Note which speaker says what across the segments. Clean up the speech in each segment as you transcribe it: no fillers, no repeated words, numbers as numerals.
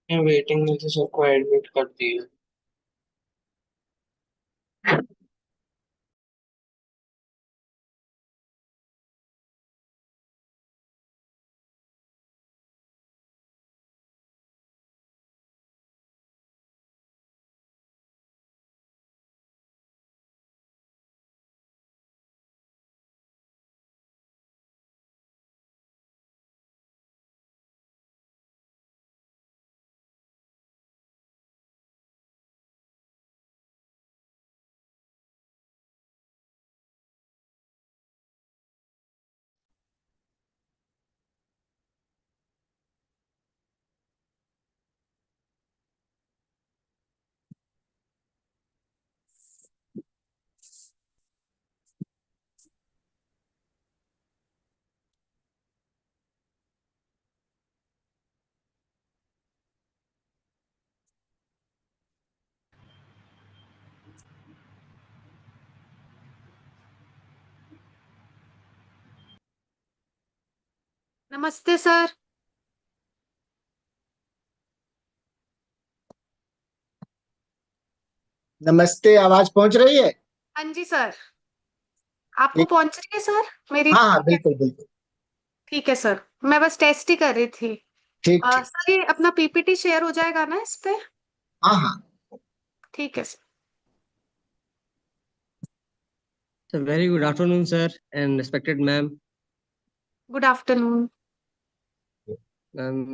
Speaker 1: मैं वेटिंग में से सबको एडमिट कर दिया।
Speaker 2: नमस्ते सर।
Speaker 3: नमस्ते। आवाज पहुंच रही है?
Speaker 2: हाँ जी सर। आपको
Speaker 3: ठीक।
Speaker 2: पहुंच रही है सर मेरी?
Speaker 3: हाँ हाँ, बिल्कुल बिल्कुल।
Speaker 2: ठीक है सर। मैं बस टेस्ट ही कर रही थी।
Speaker 3: ठीक ठीक।
Speaker 2: सर ये अपना पीपीटी शेयर हो जाएगा ना इस पे?
Speaker 3: हाँ हाँ।
Speaker 2: ठीक है sir.
Speaker 4: So very good afternoon, sir, and respected ma'am.
Speaker 2: Good afternoon.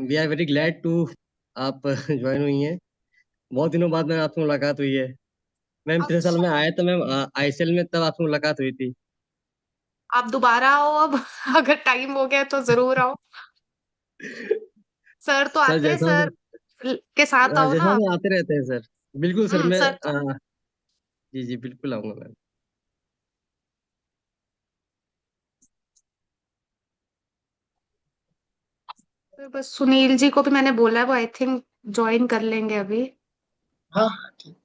Speaker 4: We are very glad to आप ज्वाइन हुई हैं। बहुत दिनों बाद मैम आपसे मुलाकात हुई है। मैम पिछले साल
Speaker 2: अच्छा,
Speaker 4: मैं आया था मैम आईएसएल में, तब आपसे मुलाकात हुई थी।
Speaker 2: आप दोबारा आओ अब। अगर टाइम हो गया तो जरूर आओ। सर तो
Speaker 4: सर
Speaker 2: आते हैं, सर के साथ आओ
Speaker 4: जैसा
Speaker 2: ना।
Speaker 4: मैं आते रहते हैं सर। बिल्कुल सर, मैं
Speaker 2: सर तो
Speaker 4: जी जी बिल्कुल आऊंगा मैम।
Speaker 2: सर बस सुनील जी को भी मैंने बोला है, वो आई थिंक ज्वाइन कर लेंगे अभी।
Speaker 3: हाँ हाँ, ठीक।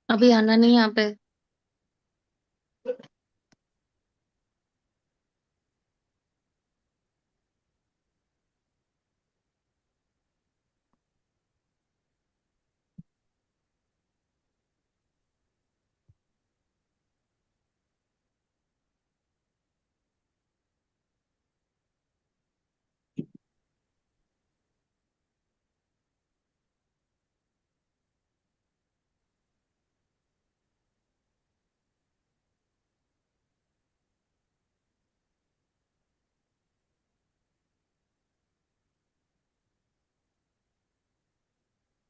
Speaker 5: अभी आना नहीं यहाँ पे।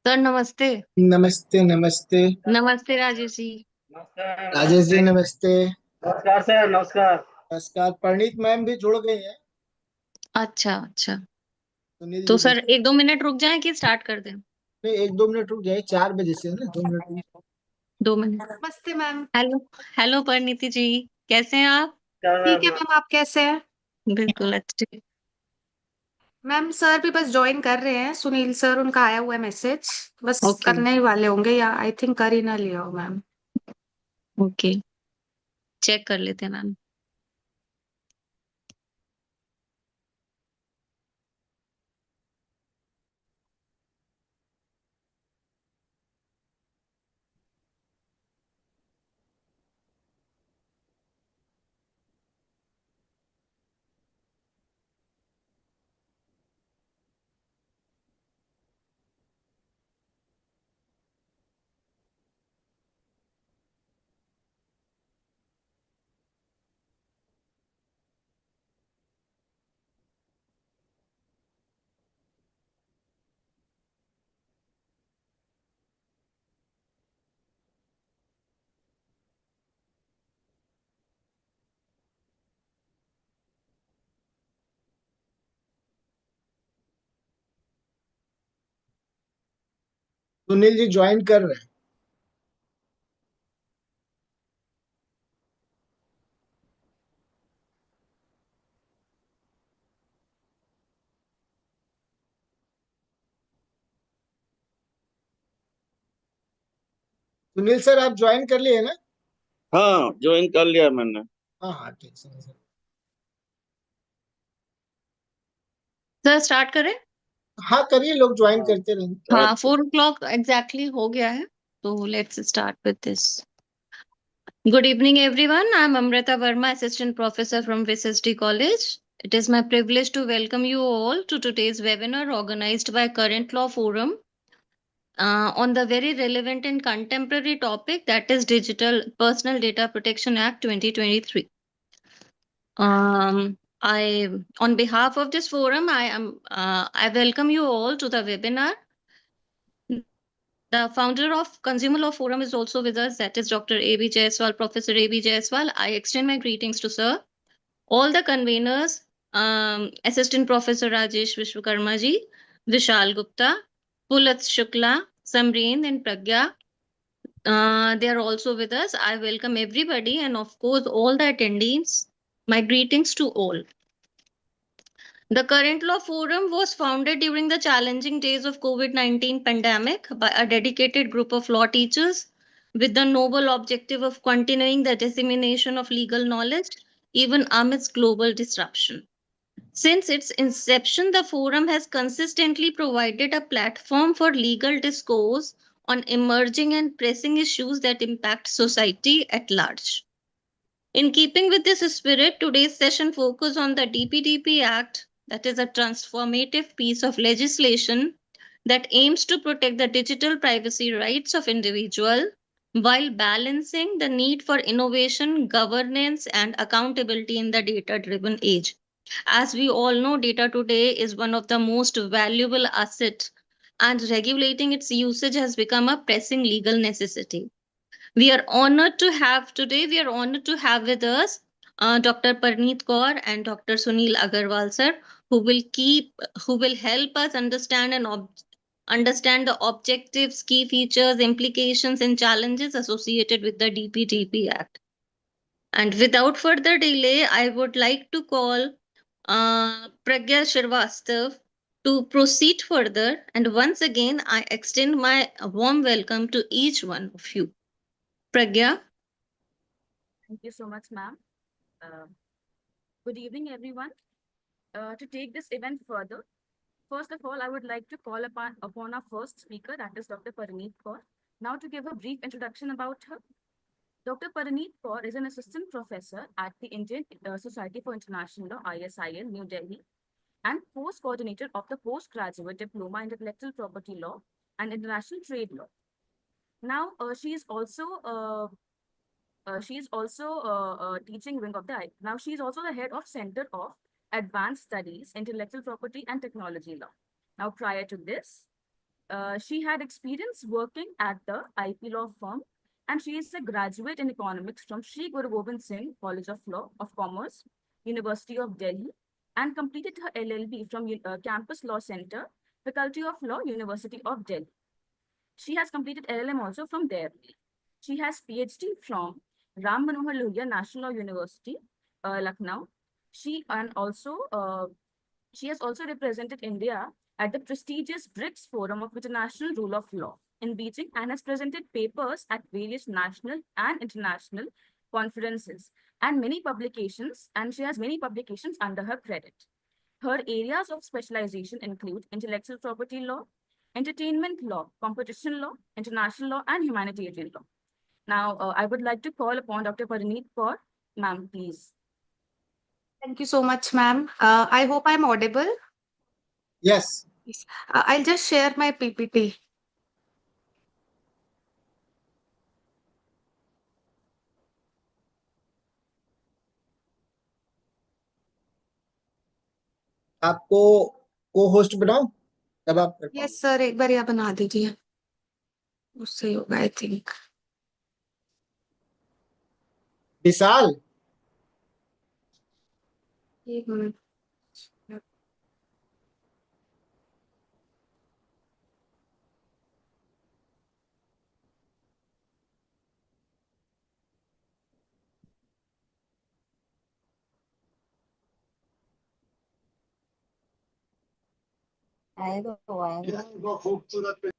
Speaker 5: सर नमस्ते।
Speaker 3: नमस्ते नमस्ते।
Speaker 5: नमस्ते राजेश जी।
Speaker 1: नमस्कार
Speaker 3: राजेश जी
Speaker 1: नमस्ते।
Speaker 3: नमस्ते।
Speaker 1: नमस्कार सर नमस्कार।
Speaker 3: नमस्कार। परिणीत मैम भी जुड़ गई हैं।
Speaker 5: अच्छा अच्छा,
Speaker 3: सुनील
Speaker 5: तो
Speaker 3: जी
Speaker 5: सर
Speaker 3: भी।
Speaker 5: 1-2 मिनट रुक जाएं कि स्टार्ट कर दें?
Speaker 3: नहीं, 1-2 मिनट रुक जाए, 4 बजे से है ना, 2 मिनट।
Speaker 5: 2 मिनट।
Speaker 2: नमस्ते मैम।
Speaker 5: हेलो। हेलो परिणीति जी, कैसे हैं आप?
Speaker 2: ठीक है मैम, आप कैसे हैं?
Speaker 5: बिल्कुल अच्छे।
Speaker 2: मैम सर भी बस ज्वाइन कर रहे हैं, सुनील सर, उनका आया हुआ है मैसेज, बस
Speaker 5: ओके
Speaker 2: करने ही वाले होंगे, या आई थिंक कर ही ना लिया हो मैम।
Speaker 5: ओके, चेक कर लेते हैं मैम।
Speaker 3: सुनील जी ज्वाइन कर रहे हैं। सुनील सर आप ज्वाइन कर लिए ना?
Speaker 6: हाँ ज्वाइन कर लिया मैंने।
Speaker 3: हाँ हाँ ठीक सर।
Speaker 5: सर स्टार्ट करें?
Speaker 3: हाँ करिए, लोग ज्वाइन करते रहेंगे।
Speaker 5: हाँ 4 o'clock एग्जैक्टली हो गया है, तो let's start with this. Good evening, everyone. I'm Amrita Verma, Assistant Professor from VSSD College. It is my privilege to welcome you all to today's webinar organized by Current Law Forum on the very relevant and contemporary topic, that is Digital Personal Data Protection Act 2023. On behalf of this forum, I welcome you all to the webinar. The founder of Consumer Law Forum is also with us, that is Dr. A.B. Jaiswal, Professor A.B. Jaiswal. I extend my greetings to sir. All the conveners, Assistant Professor Rajesh Vishwakarma ji, Vishal Gupta, Pulat Shukla, Samreen and Pragya, they are also with us. I welcome everybody and of course all the attendees. My greetings to all. The Current Law Forum was founded during the challenging days of COVID-19 pandemic by a dedicated group of law teachers with the noble objective of continuing the dissemination of legal knowledge even amidst global disruption. Since its inception, the forum has consistently provided a platform for legal discourse on emerging and pressing issues that impact society at large. In keeping with this spirit, today's session focuses on the DPDP Act, that is a transformative piece of legislation that aims to protect the digital privacy rights of individuals while balancing the need for innovation, governance, and accountability in the data-driven age. As we all know, data today is one of the most valuable assets, and regulating its usage has become a pressing legal necessity. We are honored to have today, we are honored to have with us Dr. Parneet Kaur and Dr. Sunil Agarwal, sir, who will help us understand understand the objectives, key features, implications, and challenges associated with the DPDP Act. And without further delay, I would like to call Pragya Shrivastava to proceed further. And once again, I extend my warm welcome to each one of you. Pragya.
Speaker 7: Thank you so much, ma'am. Good evening, everyone. To take this event further, first of all, I would like to call upon our first speaker, that is Dr. Paraneet Kaur. Now to give a brief introduction about her. Dr. Paraneet Kaur is an assistant professor at the Indian Society for International Law, ISIL, New Delhi, and post coordinator of the postgraduate diploma in intellectual property law and international trade law. Now, she is also teaching wing of the I. Now, she is also the head of Center of Advanced Studies, Intellectual Property and Technology Law. Now, prior to this, she had experience working at the IP law firm, and she is a graduate in economics from Sri Guru Gobind Singh College of Law of Commerce, University of Delhi, and completed her LLB from Campus Law Center, Faculty of Law, University of Delhi. She has completed LLM also from there. She has PhD from Ram Manohar Lohia National Law University, Lucknow. She has also represented India at the prestigious BRICS Forum of International Rule of Law in Beijing and has presented papers at various national and international conferences and many publications, and she has many publications under her credit. Her areas of specialization include intellectual property law, entertainment law, competition law, international law, and humanitarian law. Now, I would like to call upon Dr. Paraneet Kaur. Ma'am, please.
Speaker 2: Thank you so much, ma'am. I hope I'm audible.
Speaker 3: Yes.
Speaker 2: I'll just share my PPT.
Speaker 3: आपको को host बनाओ तब आप कर पाओगे।
Speaker 2: Yes sir, एक बार यह बना दीजिए, उससे होगा आई थिंक।
Speaker 3: विशाल,
Speaker 2: एक मिनट।
Speaker 3: खूबसूरत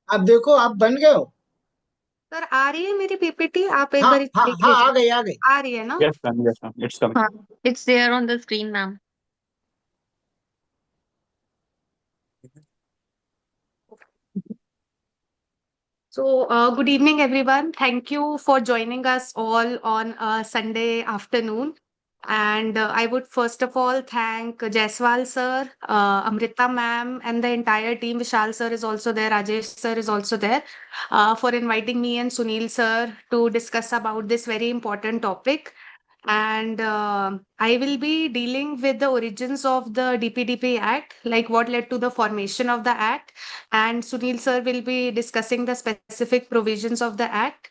Speaker 3: आप देखो, आप बन गए हो।
Speaker 2: सर आ रही है मेरी पीपीटी, आप एक
Speaker 3: हाँ
Speaker 2: बार
Speaker 3: हाँ
Speaker 2: देख
Speaker 3: हाँ,
Speaker 2: लीजिए।
Speaker 3: आ गई आ गई।
Speaker 2: आ रही है ना?
Speaker 6: Yes, ma'am. Yes, ma'am. It's coming.
Speaker 5: It's there on the screen, ma'am.
Speaker 2: So, good evening, everyone. Thank you for joining us all on a Sunday afternoon. And I would first of all thank Jaiswal sir, Amrita ma'am, and the entire team. Vishal sir is also there, Rajesh sir is also there, for inviting me and Sunil sir to discuss about this very important topic. And I will be dealing with the origins of the DPDP Act, like what led to the formation of the Act. And Sunil sir will be discussing the specific provisions of the Act.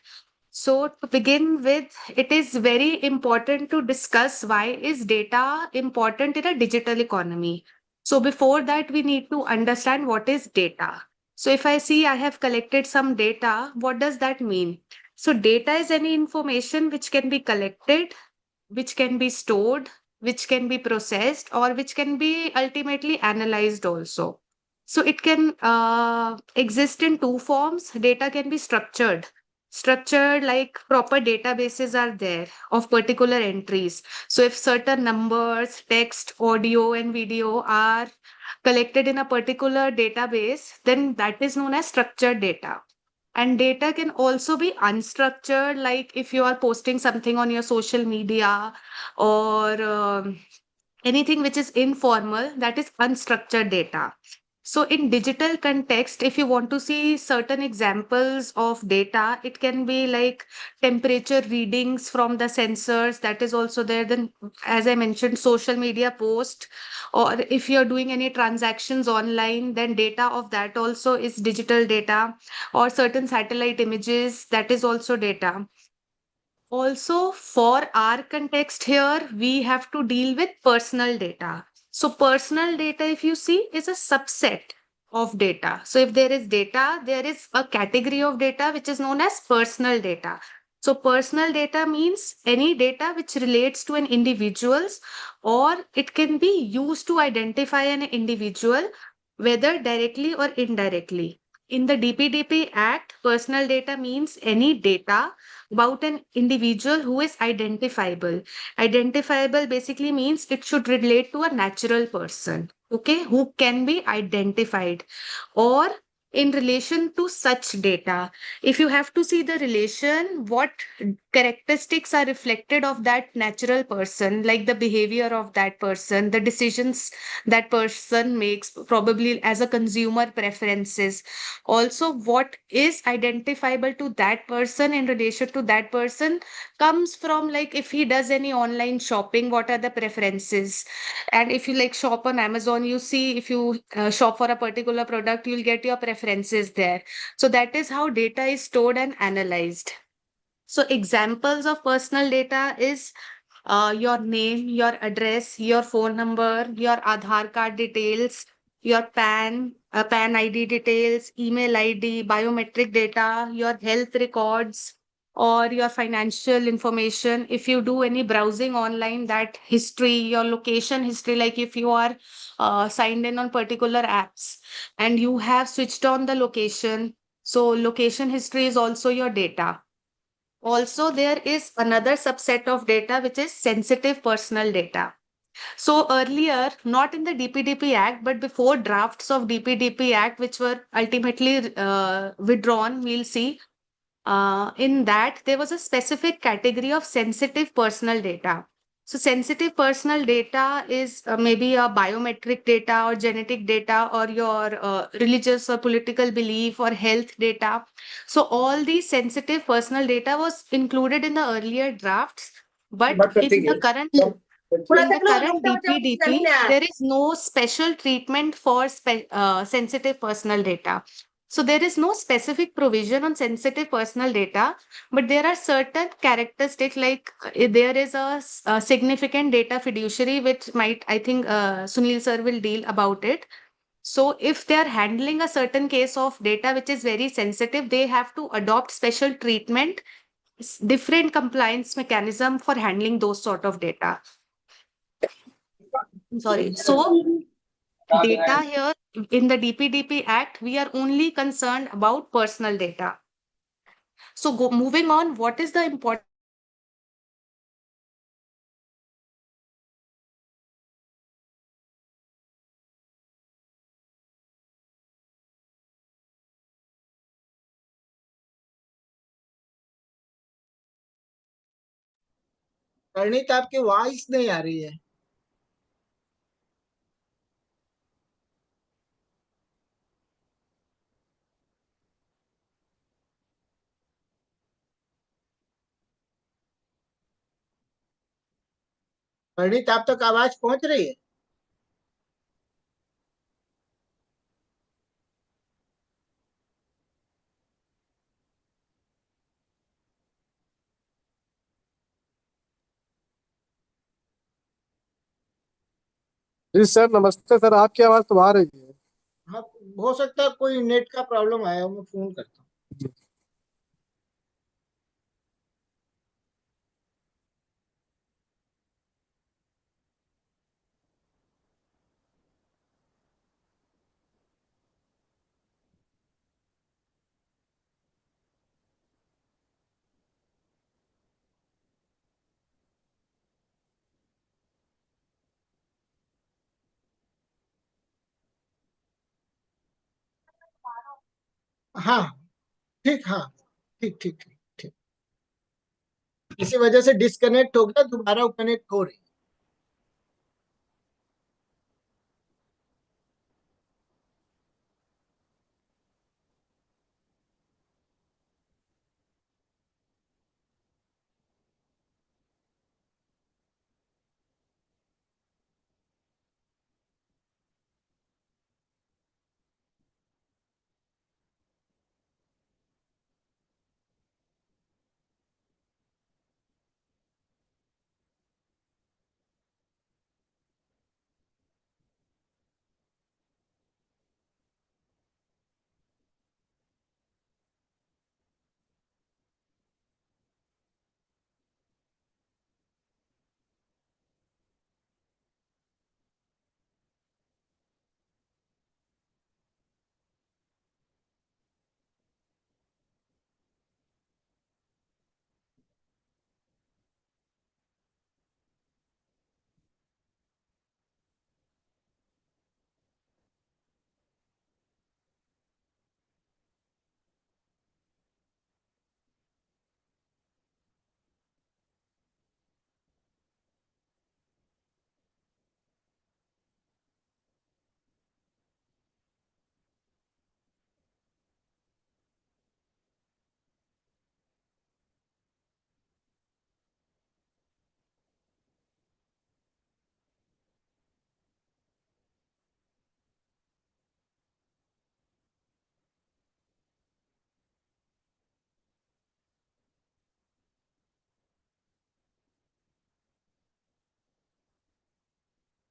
Speaker 2: So to begin with, it is very important to discuss why is data important in a digital economy. So before that, we need to understand what is data. So if I see I have collected some data, what does that mean? So data is any information which can be collected, which can be stored, which can be processed, or which can be ultimately analyzed also. So it can exist in two forms. Data can be structured. Structured like proper databases are there of particular entries. So if certain numbers, text, audio, and video are collected in a particular database, then that is known as structured data. And data can also be unstructured, like if you are posting something on your social media or anything which is informal, that is unstructured data. So in digital context, if you want to see certain examples of data, it can be like temperature readings from the sensors, that is also there. Then, as I mentioned, social media post, or if you're doing any transactions online, then data of that also is digital data, or certain satellite images, that is also data. Also, for our context here, we have to deal with personal data. So personal data, if you see, is a subset of data. So if there is data, there is a category of data which is known as personal data. So personal data means any data which relates to an individual's, or it can be used to identify an individual, whether directly or indirectly. In the DPDP Act, personal data means any data about an individual who is identifiable. Identifiable basically means it should relate to a natural person, okay, who can be identified, or in relation to such data. If you have to see the relation, what characteristics are reflected of that natural person, like the behavior of that person, the decisions that person makes, probably as a consumer preferences. Also, what is identifiable to that person in relation to that person comes from, like, if he does any online shopping, what are the preferences? And if you like shop on Amazon, you see, if you shop for a particular product, you'll get your preferences there. So that is how data is stored and analyzed. So examples of personal data is your name, your address, your phone number, your Aadhaar card details, your PAN ID details, email ID, biometric data, your health records, or your financial information. If you do any browsing online, that history, your location history, like if you are signed in on particular apps and you have switched on the location, so location history is also your data. Also, there is another subset of data which is sensitive personal data. So earlier, not in the DPDP Act, but before drafts of DPDP Act, which were ultimately withdrawn, we'll see. In that, there was a specific category of sensitive personal data. So sensitive personal data is maybe a biometric data or genetic data or your religious or political belief or health data. So all these sensitive personal data was included in the earlier drafts, but in the current DPDP, there is no special treatment for sensitive personal data. So there is no specific provision on sensitive personal data, but there are certain characteristics, like there is a significant data fiduciary, which might, I think, Sunil sir will deal about it. So if they are handling a certain case of data which is very sensitive, they have to adopt special treatment, different compliance mechanism for handling those sort of data. Sorry. So data here in the DPDP Act, we are only concerned about personal data. So moving on, what is the important?
Speaker 3: Parineet आपकी voice नहीं आ रही है। परिणीत आप तक आवाज पहुंच रही है?
Speaker 8: जी सर, नमस्ते सर, आपकी आवाज तो आ रही है।
Speaker 3: हाँ, हो सकता है कोई नेट का प्रॉब्लम आया, मैं फोन करता हूँ। हाँ ठीक, हाँ ठीक ठीक ठीक ठीक। इसी वजह से डिस्कनेक्ट हो गया, दोबारा कनेक्ट हो रही।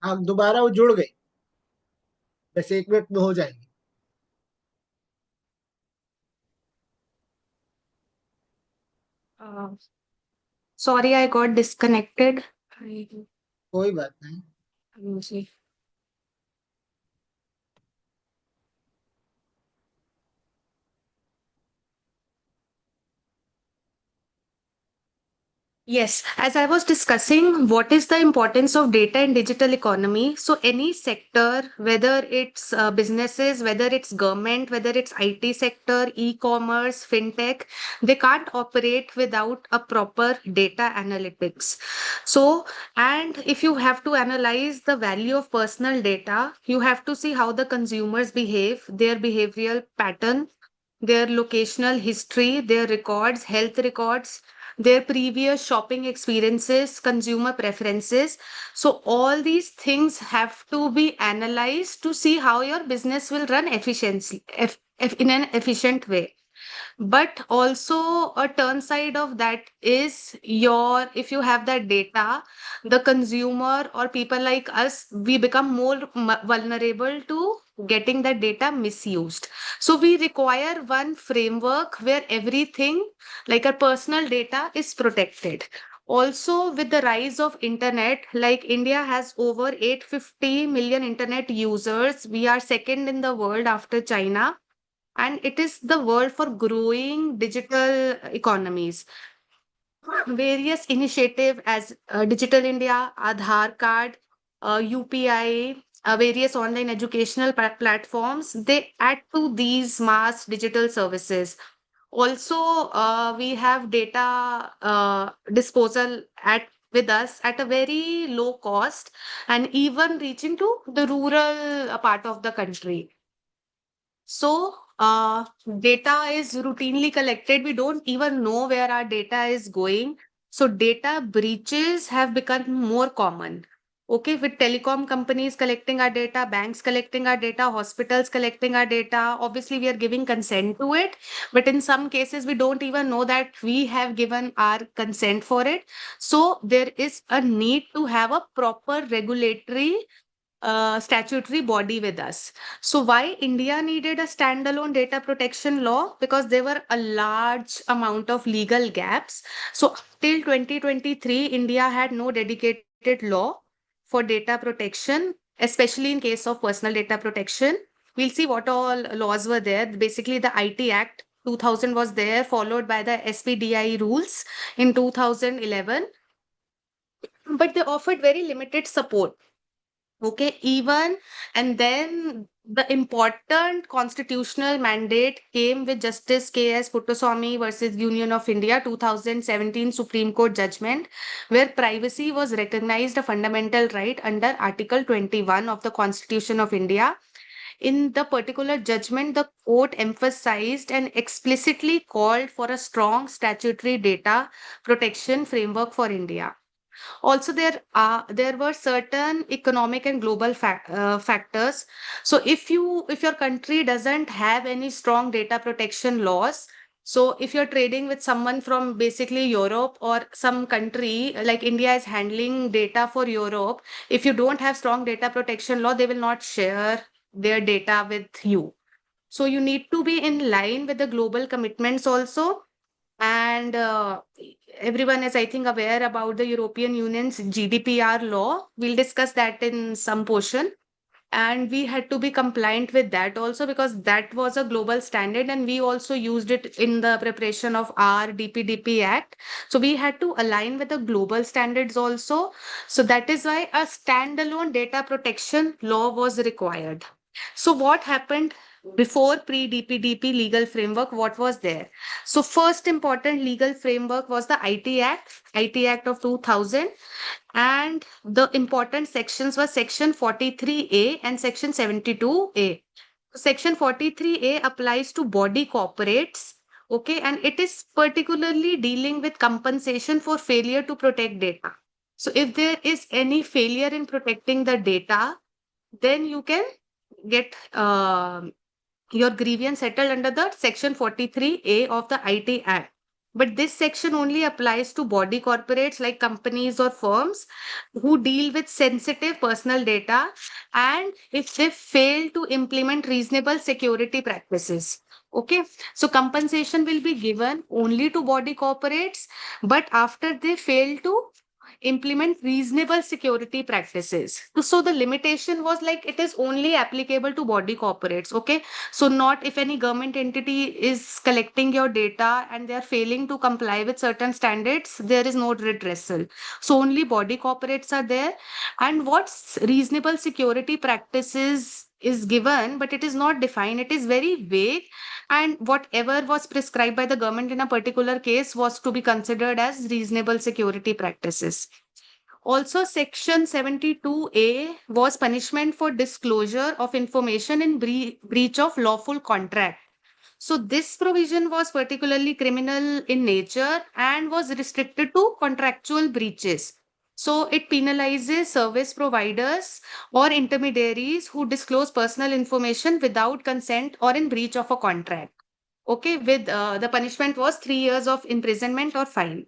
Speaker 3: आप दोबारा वो जुड़ गए, बस 1 मिनट में हो जाएंगे।
Speaker 2: Sorry, I got disconnected.
Speaker 3: कोई बात नहीं।
Speaker 2: जी। Yes, as I was discussing, what is the importance of data in digital economy? So any sector, whether it's businesses, whether it's government, whether it's IT sector, e-commerce, fintech, they can't operate without a proper data analytics. So, and if you have to analyze the value of personal data, you have to see how the consumers behave, their behavioral pattern, their locational history, their records, health records, their previous shopping experiences, consumer preferences. So all these things have to be analyzed to see how your business will run in an efficient way. But also a turn side of that is if you have that data, the consumer or people like us, we become more vulnerable to getting that data misused. So we require one framework where everything like our personal data is protected. Also, with the rise of internet, like India has over 850 million internet users. We are second in the world after China, and it is the world for growing digital economies. Various initiative as Digital India, Aadhaar Card, UPI, various online educational platforms, they add to these mass digital services. Also, we have data disposal with us at a very low cost and even reaching to the rural part of the country. So, data is routinely collected. We don't even know where our data is going. So, data breaches have become more common. Okay, with telecom companies collecting our data, banks collecting our data, hospitals collecting our data. Obviously, we are giving consent to it, but in some cases, we don't even know that we have given our consent for it. So, there is a need to have a proper regulatory statutory body with us. So why India needed a standalone data protection law? Because there were a large amount of legal gaps. So till 2023, India had no dedicated law for data protection, especially in case of personal data protection. We'll see what all laws were there. Basically, the IT Act 2000 was there, followed by the SPDI rules in 2011. But they offered very limited support. Okay, even and then the important constitutional mandate came with Justice K.S. Puttaswamy versus Union of India 2017 Supreme Court judgment, where privacy was recognized a fundamental right under Article 21 of the Constitution of India. In the particular judgment, the court emphasized and explicitly called for a strong statutory data protection framework for India. Also, there were certain economic and global factors. So if your country doesn't have any strong data protection laws, so if you're trading with someone from basically Europe or some country like India is handling data for Europe, if you don't have strong data protection law, they will not share their data with you. So you need to be in line with the global commitments also. And everyone is, I think, aware about the European Union's GDPR law. We'll discuss that in some portion. And we had to be compliant with that also because that was a global standard and we also used it in the preparation of our DPDP Act. So we had to align with the global standards also. So that is why a standalone data protection law was required. So what happened before pre-DPDP legal framework? What was there? So first important legal framework was the IT Act of 2000. And the important sections were Section 43A and Section 72A. Section 43A applies to body corporates, okay, and it is particularly dealing with compensation for failure to protect data. So if there is any failure in protecting the data, then you can get your grievance settled under the Section 43A of the IT Act. But this section only applies to body corporates like companies or firms who deal with sensitive personal data and if they fail to implement reasonable security practices. Okay, so compensation will be given only to body corporates, but after they fail to implement reasonable security practices. So the limitation was like it is only applicable to body corporates. Okay, so not if any government entity is collecting your data and they are failing to comply with certain standards, there is no redressal. So only body corporates are there. And what's reasonable security practices is given, but it is not defined. It is very vague. And whatever was prescribed by the government in a particular case was to be considered as reasonable security practices. Also, Section 72A was punishment for disclosure of information in breach of lawful contract. So this provision was particularly criminal in nature and was restricted to contractual breaches. So it penalizes service providers or intermediaries who disclose personal information without consent or in breach of a contract. Okay, with the punishment was 3 years of imprisonment or fine.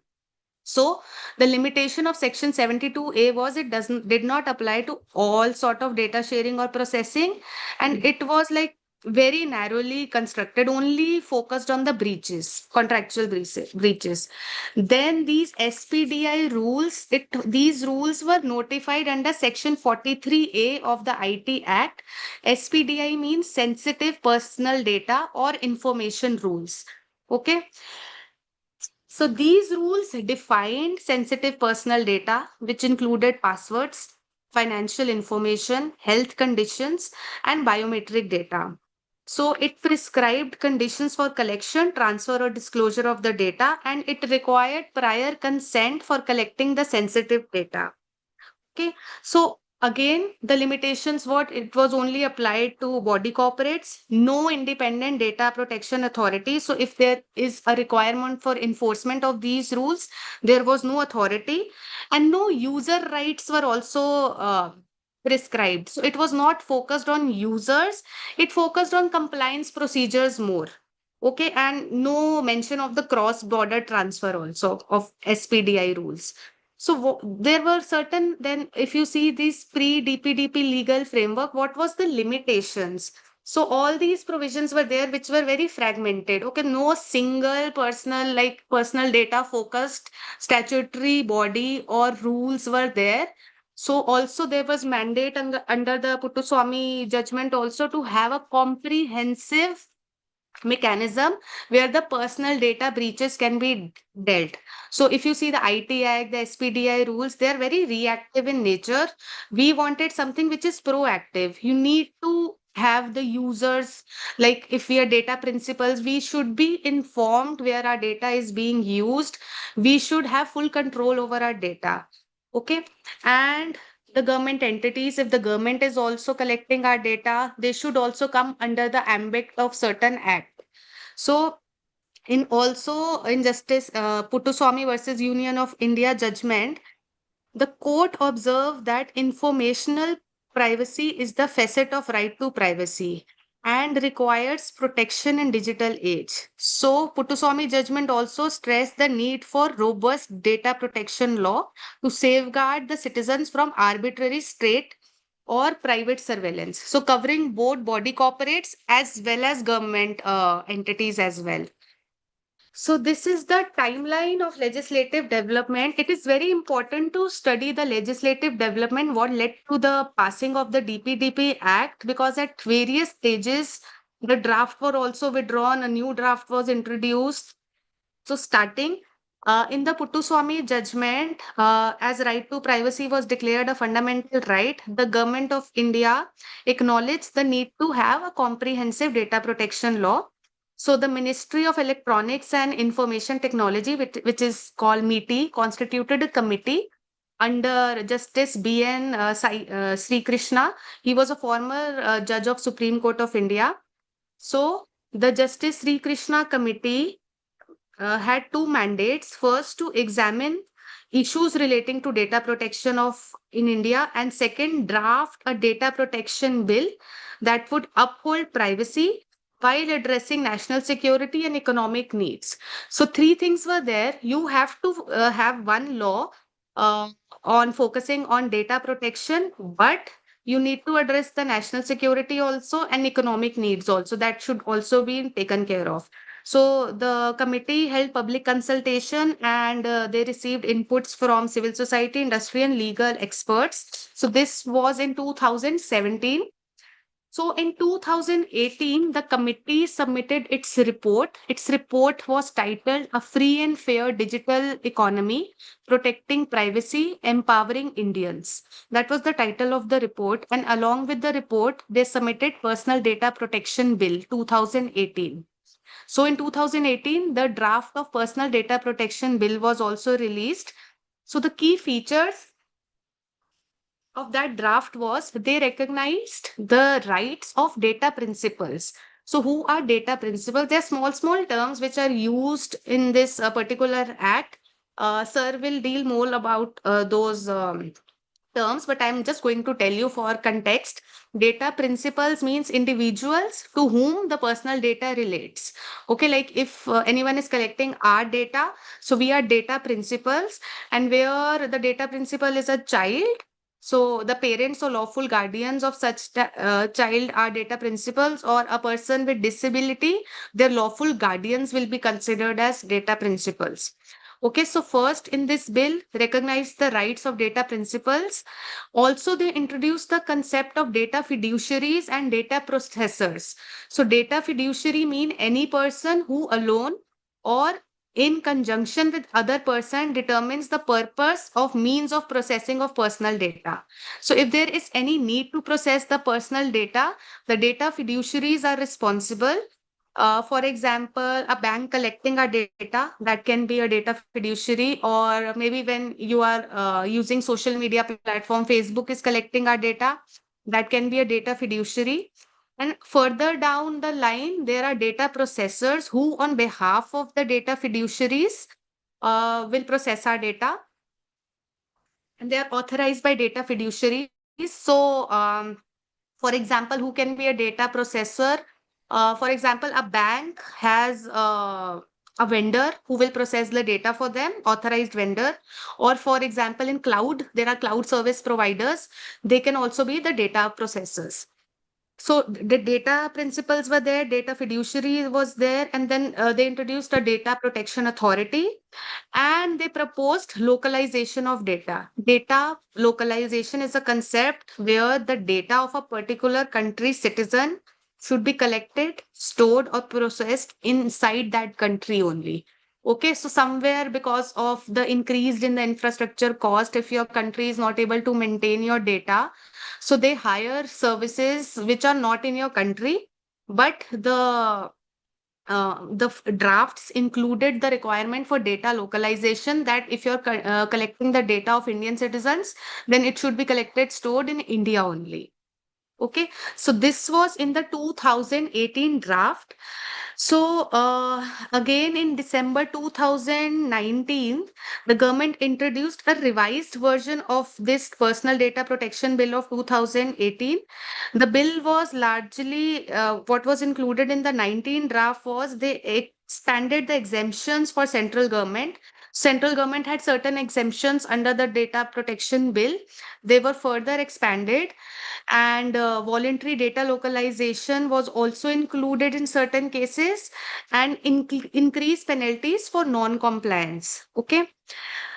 Speaker 2: So the limitation of section 72A was it did not apply to all sort of data sharing or processing, and it was like very narrowly constructed, only focused on the breaches, contractual breaches. Then these SPDI rules, these rules were notified under section 43A of the IT Act. SPDI means sensitive personal data or information rules. Okay. So these rules defined sensitive personal data, which included passwords, financial information, health conditions, and biometric data. So it prescribed conditions for collection, transfer, or disclosure of the data, and it required prior consent for collecting the sensitive data. Okay, so again, the limitations what it was only applied to body corporates, no independent data protection authority. So if there is a requirement for enforcement of these rules, there was no authority, and no user rights were also prescribed. So it was not focused on users, it focused on compliance procedures more. Okay, and no mention of the cross-border transfer also of SPDI rules. So there were certain, then if you see this pre-DPDP legal framework, what was the limitations? So all these provisions were there, which were very fragmented. Okay, no single personal data focused statutory body or rules were there. So also there was mandate under the Puttaswamy judgment also to have a comprehensive mechanism where the personal data breaches can be dealt. So if you see the IT Act, the SPDI rules, they are very reactive in nature. We wanted something which is proactive. You need to have the users, like if we are data principals, we should be informed where our data is being used. We should have full control over our data. Okay. And the government entities, if the government is also collecting our data, they should also come under the ambit of certain act. So in also in Justice Puttaswamy versus Union of India judgment, the court observed that informational privacy is the facet of right to privacy and requires protection in digital age. So Puttaswamy judgment also stressed the need for robust data protection law to safeguard the citizens from arbitrary state or private surveillance. So covering both body corporates as well as government entities as well. So this is the timeline of legislative development. It is very important to study the legislative development, what led to the passing of the DPDP Act, because at various stages, the draft were also withdrawn, a new draft was introduced. So starting in the Puttaswamy judgment, as right to privacy was declared a fundamental right, the government of India acknowledged the need to have a comprehensive data protection law. So the Ministry of Electronics and Information Technology, which is called MeitY, constituted a committee under Justice B.N. Sri Krishna. He was a former judge of Supreme Court of India. So the Justice Sri Krishna committee had two mandates. First, to examine issues relating to data protection in India, and second, draft a data protection bill that would uphold privacy while addressing national security and economic needs. So three things were there. You have to have one law uh, on focusing on data protection, but you need to address the national security also and economic needs also. That should also be taken care of. So the committee held public consultation and they received inputs from civil society, industry, and legal experts. So this was in 2017. So in 2018, the committee submitted its report. Its report was titled A Free and Fair Digital Economy, Protecting Privacy, Empowering Indians. That was the title of the report. And along with the report, they submitted Personal Data Protection Bill 2018. So in 2018, the draft of Personal Data Protection Bill was also released. So the key features of that draft was they recognized the rights of data principals. So who are data principals? They're small terms which are used in this particular act. Sir will deal more about those terms, but I'm just going to tell you for context. Data principals means individuals to whom the personal data relates. Okay, like if anyone is collecting our data, so we are data principals, and where the data principal is a child, so the parents or lawful guardians of such child are data principals, or a person with disability, their lawful guardians will be considered as data principals. Okay, so first in this bill, recognize the rights of data principals. Also, they introduced the concept of data fiduciaries and data processors. So data fiduciary mean any person who alone or in conjunction with other person determines the purpose of means of processing of personal data. So if there is any need to process the personal data, the data fiduciaries are responsible. For example, a bank collecting our data, that can be a data fiduciary, or maybe when you are using social media platform, Facebook is collecting our data, that can be a data fiduciary. And further down the line, there are data processors who, on behalf of the data fiduciaries, will process our data. And they are authorized by data fiduciaries. So, for example, who can be a data processor? For example, a bank has a vendor who will process the data for them, authorized vendor. Or for example, in cloud, there are cloud service providers. They can also be the data processors. So the data principles were there, data fiduciary was there, and then they introduced a data protection authority, and they proposed localization of data. Data localization is a concept where the data of a particular country's citizen should be collected, stored, or processed inside that country only. Okay, so somewhere because of the increased in the infrastructure cost, if your country is not able to maintain your data, so they hire services which are not in your country, but the drafts included the requirement for data localization, that if you're collecting the data of Indian citizens, then it should be collected, stored in India only. Okay, so this was in the 2018 draft. So again in December 2019, the government introduced a revised version of this Personal Data Protection Bill of 2018. The bill was largely what was included in the 19 draft was they expanded the exemptions for central government. Central government had certain exemptions under the data protection bill. They were further expanded, and voluntary data localization was also included in certain cases, and increased penalties for non-compliance. Okay.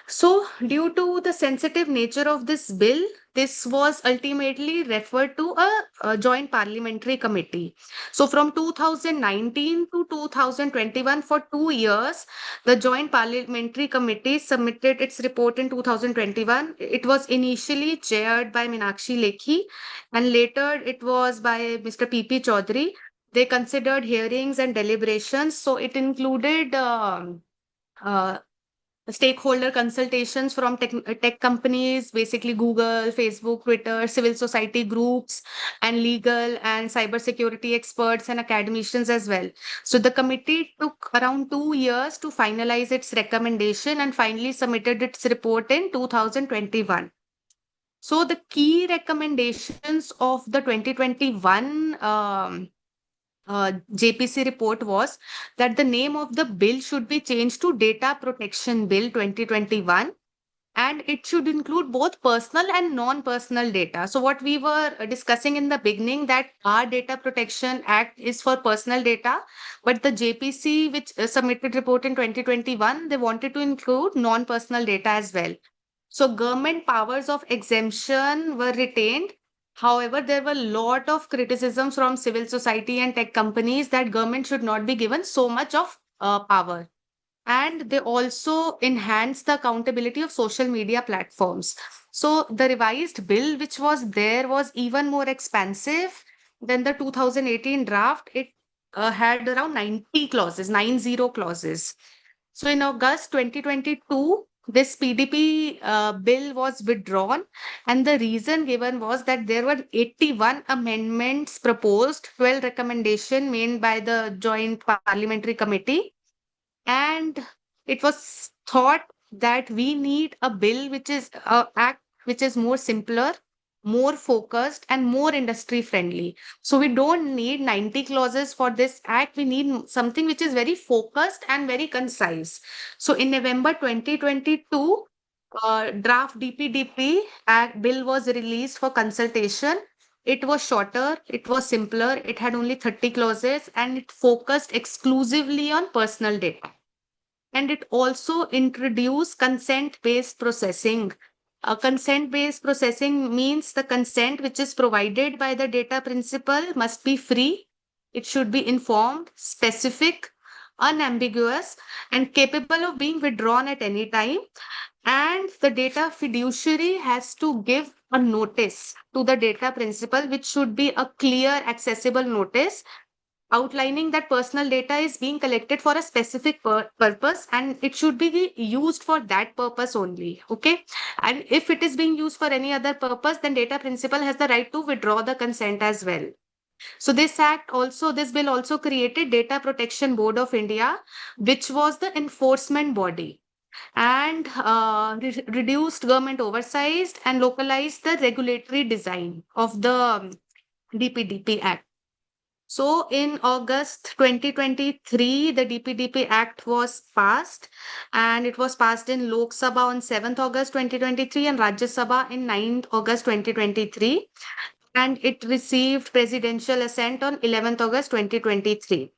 Speaker 2: So, due to the sensitive nature of this bill, this was ultimately referred to a joint parliamentary committee. So, from 2019 to 2021, for 2 years, the joint parliamentary committee submitted its report in 2021. It was initially chaired by Meenakshi Lekhi, and later it was by Mr. P.P. Chaudhary. They considered hearings and deliberations. So, it included uh, stakeholder consultations from tech companies, basically Google, Facebook, Twitter, civil society groups, and legal and cybersecurity experts and academicians as well. So the committee took around 2 years to finalize its recommendation and finally submitted its report in 2021. So the key recommendations of the 2021 JPC report was that the name of the bill should be changed to Data Protection Bill 2021, and it should include both personal and non-personal data. So what we were discussing in the beginning, that our Data Protection Act is for personal data, but the JPC, which submitted report in 2021, they wanted to include non-personal data as well. So government powers of exemption were retained. However, there were a lot of criticisms from civil society and tech companies that government should not be given so much of power. And they also enhanced the accountability of social media platforms. So the revised bill, which was there, was even more expansive than the 2018 draft. It had around 90 clauses, 90 clauses. So in August 2022, this PDP bill was withdrawn, and the reason given was that there were 81 amendments proposed, 12 recommendations made by the Joint Parliamentary Committee, and it was thought that we need a bill which is act which is more simpler, more focused, and more industry friendly. So we don't need 90 clauses for this act. We need something which is very focused and very concise. So in November 2022, draft DPDP act bill was released for consultation. It was shorter, it was simpler, it had only 30 clauses, and it focused exclusively on personal data. And it also introduced consent-based processing. Consent-based processing means the consent which is provided by the data principal must be free. It should be informed, specific, unambiguous, and capable of being withdrawn at any time. And the data fiduciary has to give a notice to the data principal, which should be a clear, accessible notice outlining that personal data is being collected for a specific purpose, and it should be used for that purpose only. Okay. And if it is being used for any other purpose, then data principal has the right to withdraw the consent as well. So this bill also created Data Protection Board of India, which was the enforcement body, and reduced government oversight and localized the regulatory design of the DPDP Act. So in August 2023, the DPDP Act was passed, and it was passed in Lok Sabha on 7th August 2023 and Rajya Sabha in 9th August 2023. And it received presidential assent on 11th August 2023.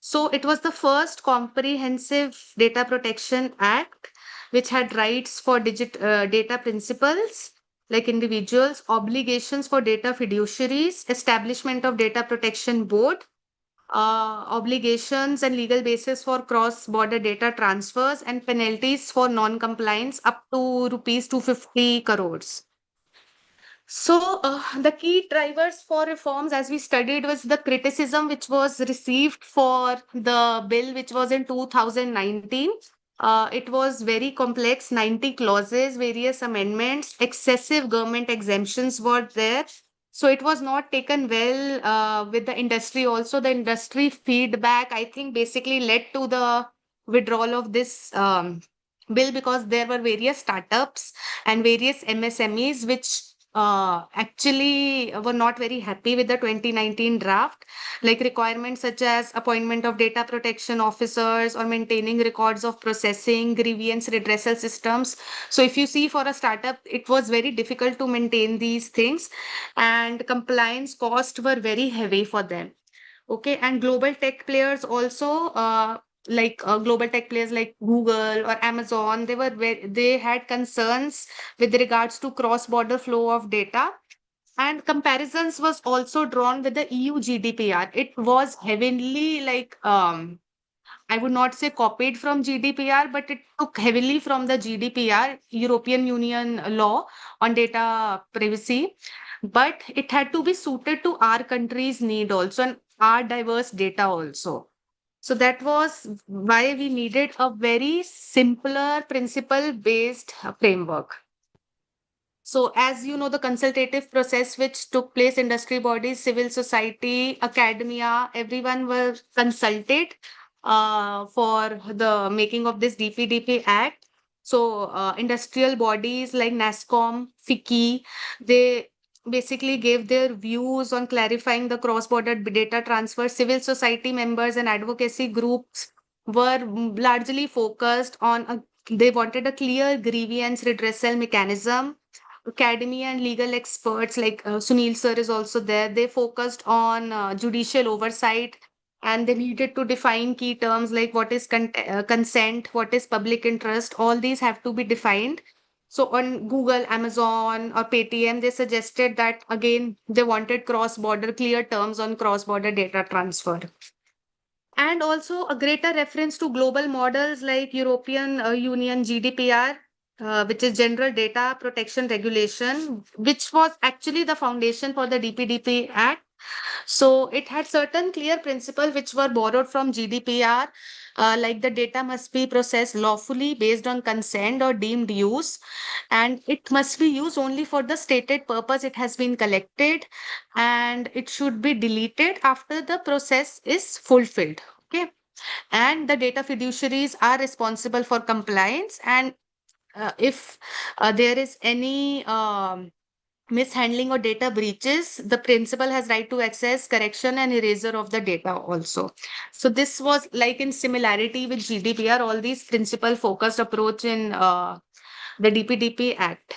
Speaker 2: So it was the first comprehensive data protection act which had rights for data principals like individuals, obligations for data fiduciaries, establishment of data protection board, obligations and legal basis for cross-border data transfers, and penalties for non-compliance up to rupees 250 crores. So the key drivers for reforms, as we studied, was the criticism which was received for the bill, which was in 2019. It was very complex, 90 clauses, various amendments, excessive government exemptions were there. So it was not taken well with the industry. Also, the industry feedback, I think, basically led to the withdrawal of this bill, because there were various startups and various MSMEs which actually were not very happy with the 2019 draft, like requirements such as appointment of data protection officers or maintaining records of processing, grievance redressal systems. So if you see, for a startup, it was very difficult to maintain these things, and compliance costs were very heavy for them. Okay, and global tech players also, global tech players like Google or Amazon, they had concerns with regards to cross-border flow of data. And comparisons was also drawn with the EU GDPR. It was heavily I would not say copied from GDPR, but it took heavily from the GDPR, European Union law on data privacy. But it had to be suited to our country's need also, and our diverse data also. So that was why we needed a very simpler principle-based framework. So as you know, the consultative process which took place, industry bodies, civil society, academia, everyone were consulted for the making of this DPDP Act. So industrial bodies like NASCOM, FICCI, they basically gave their views on clarifying the cross-border data transfer. Civil society members and advocacy groups were largely focused on they wanted a clear grievance redressal mechanism. Academia and legal experts like Sunil sir is also there. They focused on judicial oversight, and they needed to define key terms like what is consent, what is public interest. All these have to be defined. So on Google, Amazon, or Paytm, they suggested that again they wanted cross-border clear terms on cross-border data transfer. And also a greater reference to global models like European Union GDPR, which is General Data Protection Regulation, which was actually the foundation for the DPDP Act. So it had certain clear principles which were borrowed from GDPR, like the data must be processed lawfully based on consent or deemed use, and it must be used only for the stated purpose it has been collected, and it should be deleted after the process is fulfilled. Okay. And the data fiduciaries are responsible for compliance, and if there is any mishandling or data breaches, the principal has right to access correction and erasure of the data also. So this was like in similarity with GDPR, all these principle focused approach in the DPDP Act.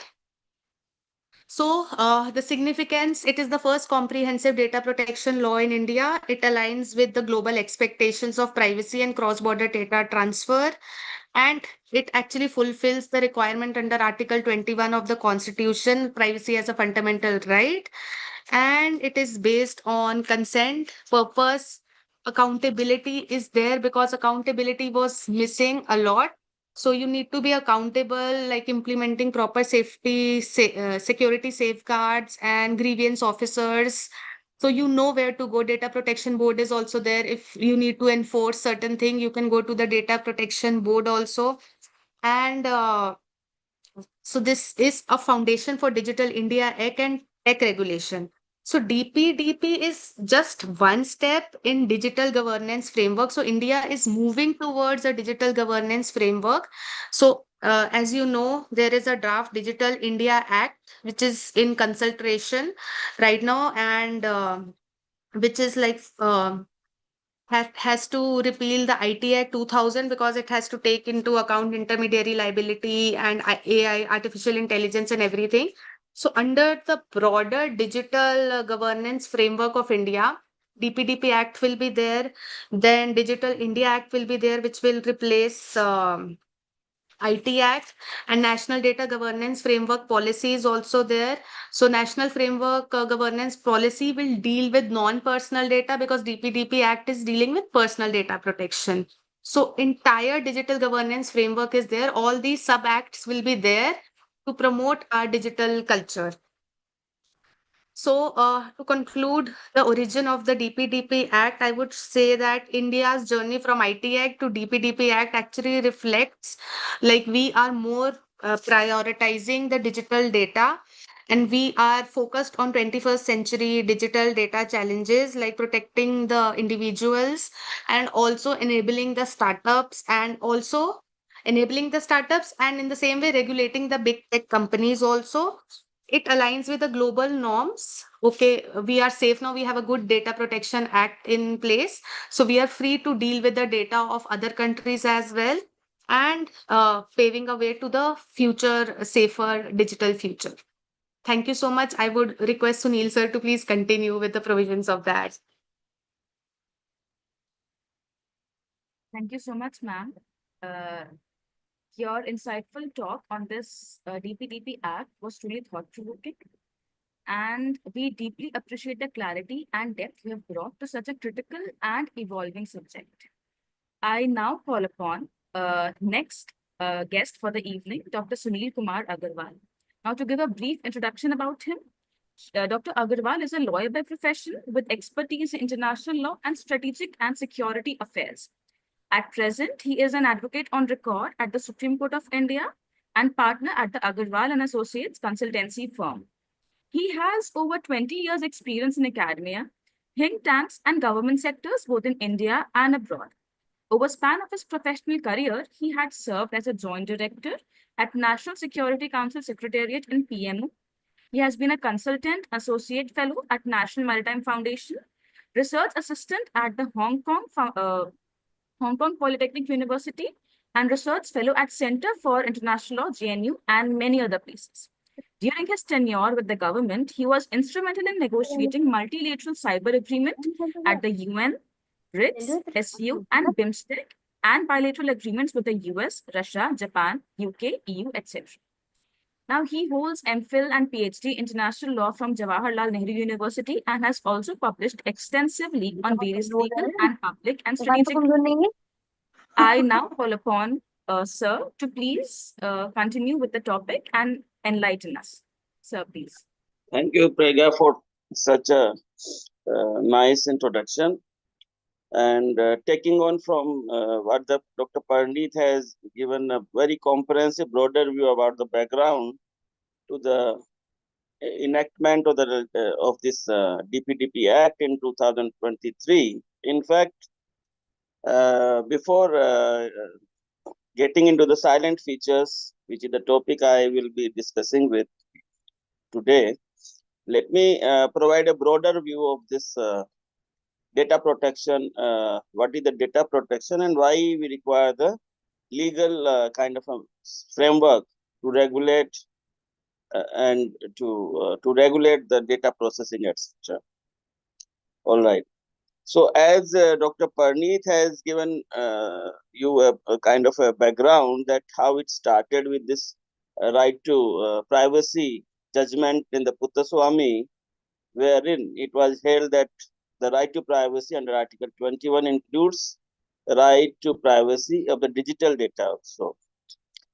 Speaker 2: So the significance, it is the first comprehensive data protection law in India. It aligns with the global expectations of privacy and cross-border data transfer. And it actually fulfills the requirement under Article 21 of the Constitution, privacy as a fundamental right. And it is based on consent, purpose, accountability is there because accountability was missing a lot. So you need to be accountable, like implementing proper safety, security safeguards and grievance officers. So you know where to go. Data Protection Board is also there. If you need to enforce certain thing, you can go to the Data Protection Board also. And so this is a foundation for Digital India Act and tech regulation. So DPDP is just one step in digital governance framework. So India is moving towards a digital governance framework. So as you know, there is a draft Digital India Act, which is in consultation right now, and which is like has to repeal the IT Act 2000 because it has to take into account intermediary liability and AI, artificial intelligence, and everything. So, under the broader digital governance framework of India, DPDP Act will be there. Then Digital India Act will be there, which will replace IT Act, and National Data Governance Framework Policy is also there. So National Framework Governance Policy will deal with non-personal data because DPDP Act is dealing with personal data protection. So entire digital governance framework is there. All these sub-acts will be there to promote our digital culture. So, to conclude the origin of the DPDP Act, I would say that India's journey from IT Act to DPDP Act actually reflects like we are more prioritizing the digital data, and we are focused on 21st century digital data challenges like protecting the individuals and also enabling the startups, and also enabling the startups, and in the same way regulating the big tech companies also. It aligns with the global norms. Okay, we are safe now. We have a good Data Protection Act in place. So we are free to deal with the data of other countries as well, and paving a way to the future, safer digital future. Thank you so much. I would request Sunil sir to please continue with the provisions of that.
Speaker 7: Thank you so much, ma'am. Your insightful talk on this DPDP Act was truly thought-provoking, and we deeply appreciate the clarity and depth you have brought to such a critical and evolving subject. I now call upon next guest for the evening, Dr. Sunil Kumar Agarwal. Now, to give a brief introduction about him, Dr. Agarwal is a lawyer by profession with expertise in international law and strategic and security affairs. At present, he is an advocate on record at the Supreme Court of India and partner at the Agarwal and Associates consultancy firm. He has over 20 years experience in academia, think tanks, and government sectors, both in India and abroad. Over span of his professional career, he had served as a joint director at National Security Council Secretariat in PMO, He has been a consultant, associate fellow at National Maritime Foundation, research assistant at the Hong Kong Polytechnic University, and research fellow at Center for International Law, JNU, and many other places. During his tenure with the government, he was instrumental in negotiating multilateral cyber agreement at the UN, BRICS, SU, and BIMSTEC, and bilateral agreements with the US, Russia, Japan, UK, EU, etc. Now, he holds MPhil and PhD International Law from Jawaharlal Nehru University and has also published extensively on various legal and public and strategic. I now call upon Sir to please continue with the topic and enlighten us. Sir, please.
Speaker 6: Thank you, Prega, for such a nice introduction. And taking on from what the Dr. Pandit has given a very comprehensive, broader view about the background to the enactment of this DPDP Act in 2023. In fact, before getting into the silent features, which is the topic I will be discussing with today, let me provide a broader view of this data protection. What is the data protection and why we require the legal kind of a framework to regulate and to regulate the data processing, etc. All right. So as Dr. Parneet has given you a kind of a background that how it started with this right to privacy judgment in the Puttaswamy, wherein it was held that the right to privacy under Article 21 includes the right to privacy of the digital data also.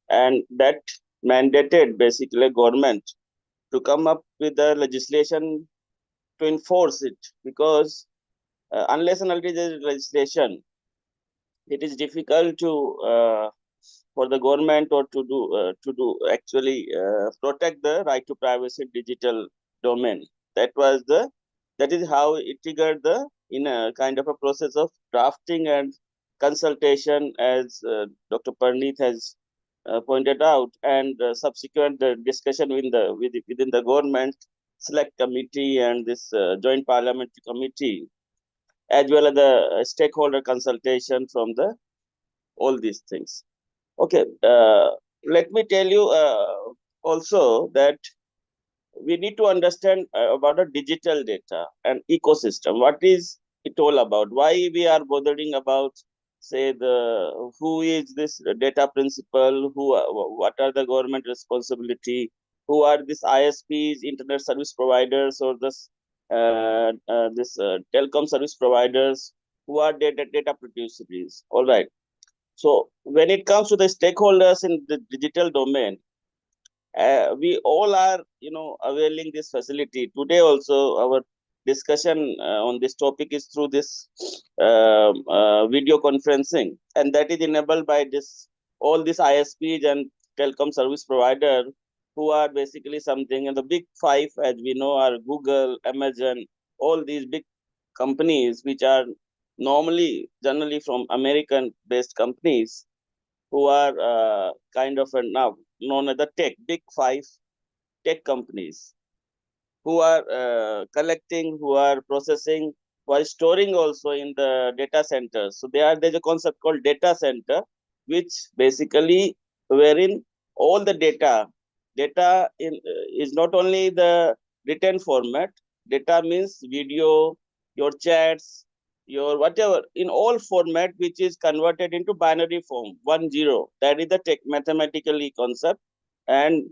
Speaker 6: And that mandated basically government to come up with the legislation to enforce it, because unless and until there is legislation, it is difficult to for the government or to do actually protect the right to privacy digital domain. That is how it triggered the in a kind of a process of drafting and consultation, as Dr. Parneet has pointed out, and subsequent discussion within the government select committee and this joint parliamentary committee, as well as the stakeholder consultation from the all these things. Okay, let me tell you also that we need to understand about the digital data and ecosystem. What is it all about? Why we are bothering about, say, who is this data principal? What are the government responsibility? Who are these ISPs, internet service providers, or this telecom service providers? Who are data producers? All right. So when it comes to the stakeholders in the digital domain, we all are, availing this facility. Today also, our discussion on this topic is through this video conferencing, and that is enabled by all these ISPs and telecom service provider, who are basically something, and the big five, as we know, are Google, Amazon, all these big companies, which are generally from American-based companies, who are kind of now known as the big five tech companies, who are collecting, who are processing, who are storing also in the data centers. So there's a concept called data center, which basically wherein all the data is not only the written format. Data means video, your chats, your whatever, in all format, which is converted into binary form 1-0. That is the mathematically concept, and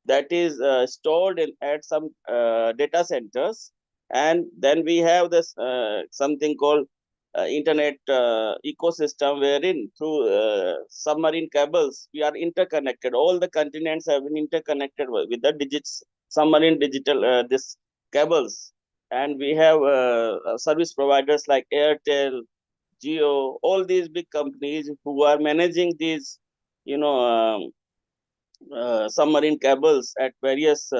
Speaker 6: that is stored at some data centers. And then we have this something called internet ecosystem, wherein through submarine cables we are interconnected. All the continents have been interconnected with the submarine digital this cables. And we have service providers like Airtel, Geo, all these big companies who are managing these, submarine cables at various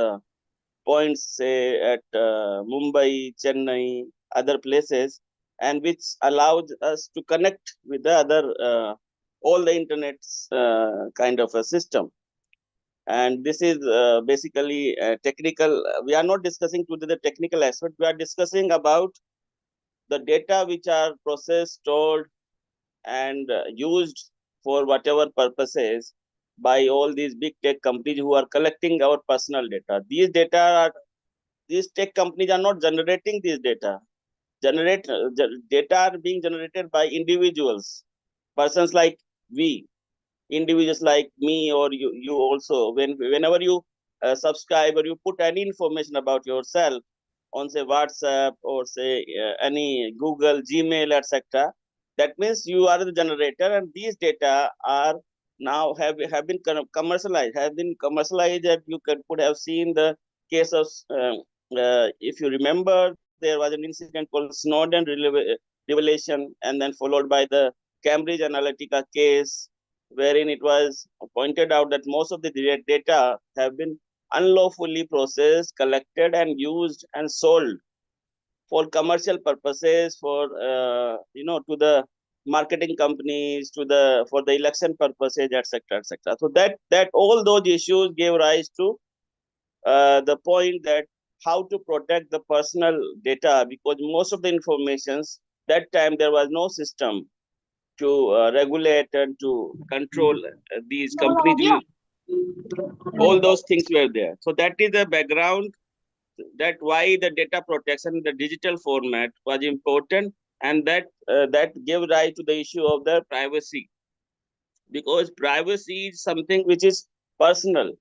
Speaker 6: points, say at Mumbai, Chennai, other places, and which allowed us to connect with the other, all the internet's kind of a system. And this is basically technical. We are not discussing today the technical aspect. We are discussing about the data which are processed, stored, and used for whatever purposes by all these big tech companies who are collecting our personal data. These tech companies are not generating these data. Data are being generated by individuals, persons like we, individuals like me or you also. Whenever you subscribe or you put any information about yourself on say WhatsApp or say any Google, Gmail, etc. That means you are the generator, and these data are now have been commercialized. And you could have seen the case of if you remember, there was an incident called Snowden revelation, and then followed by the Cambridge Analytica case, wherein it was pointed out that most of the data have been unlawfully processed, collected, and used and sold for commercial purposes, for to the marketing companies, for the election purposes, etc., etc. So that all those issues gave rise to the point that how to protect the personal data, because most of the informations that time there was no system to regulate and to control these companies. All those things were there. So that is the background, that why the data protection in the digital format was important, and that gave rise to the issue of the privacy, because privacy is something which is personal,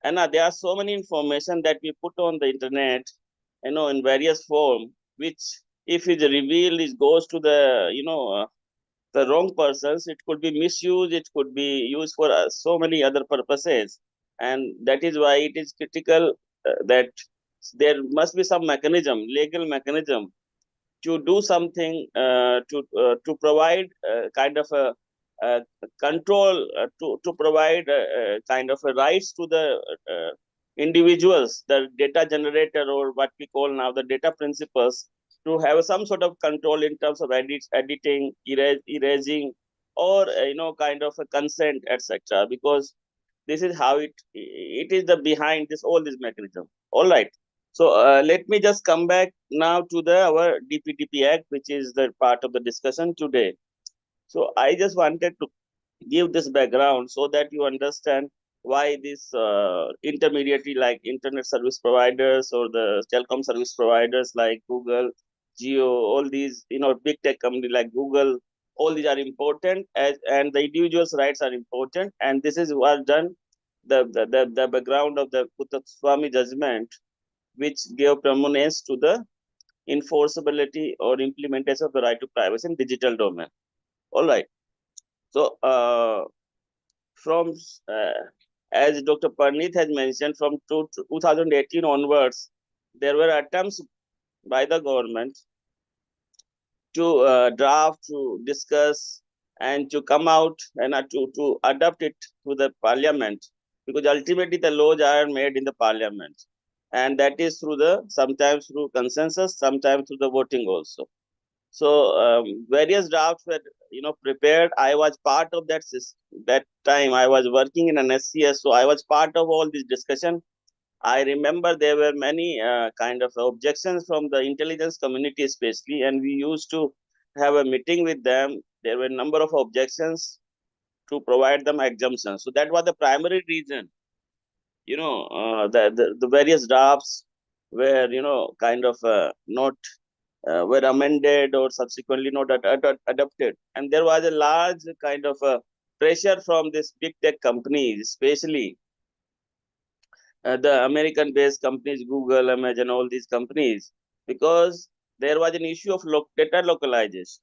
Speaker 6: and there are so many information that we put on the internet, in various form, which if it revealed, it goes to the wrong persons, it could be misused, it could be used for so many other purposes. And that is why it is critical that there must be some mechanism, legal mechanism, to do something to provide kind of a control, to provide kind of a rights to the individuals, the data generator, or what we call now the data principals, to have some sort of control in terms of editing, erasing, or kind of a consent, etc. Because this is how it is the behind this all this mechanism. All right. So let me just come back now to our DPDP Act, which is the part of the discussion today. So I just wanted to give this background so that you understand why this intermediary like internet service providers or the telecom service providers like Google, Geo, all these big tech companies like Google, all these are important, and the individuals' rights are important, and this is what done the background of the Swami judgment, which gave prominence to the enforceability or implementation of the right to privacy in digital domain. All right. So from as Dr. Parneet has mentioned, from 2018 onwards, there were attempts by the government to draft, to discuss, and to come out and to adopt it to the parliament, because ultimately the laws are made in the parliament, and that is sometimes through consensus, sometimes through the voting also. So various drafts were prepared. I was part of that time. I was working in an SCS, so I was part of all this discussion. I remember there were many kind of objections from the intelligence community especially, and we used to have a meeting with them. There were a number of objections to provide them exemptions. So that was the primary reason, the various drafts were, kind of not were amended or subsequently not adopted. And there was a large kind of pressure from these big tech companies, especially the American-based companies, Google, Amazon, all these companies, because there was an issue of data localization.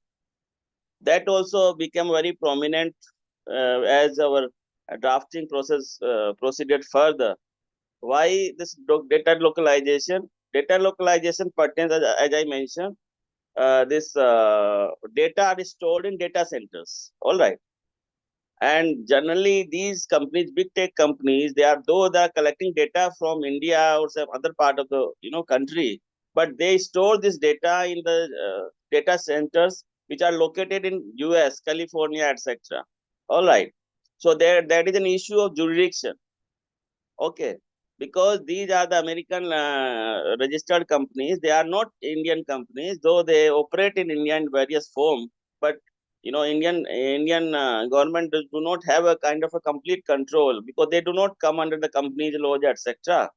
Speaker 6: That also became very prominent as our drafting process proceeded further. Why this data localization? Data localization pertains, as I mentioned, this data are stored in data centers. All right. And generally, these companies, big tech companies, they are collecting data from India or some other part of the country, but they store this data in the data centers which are located in US, California, etc. All right. So that is an issue of jurisdiction. Okay, because these are the American registered companies. They are not Indian companies, though they operate in India in various form. But Indian government do not have a kind of a complete control because they do not come under the company's laws, etc.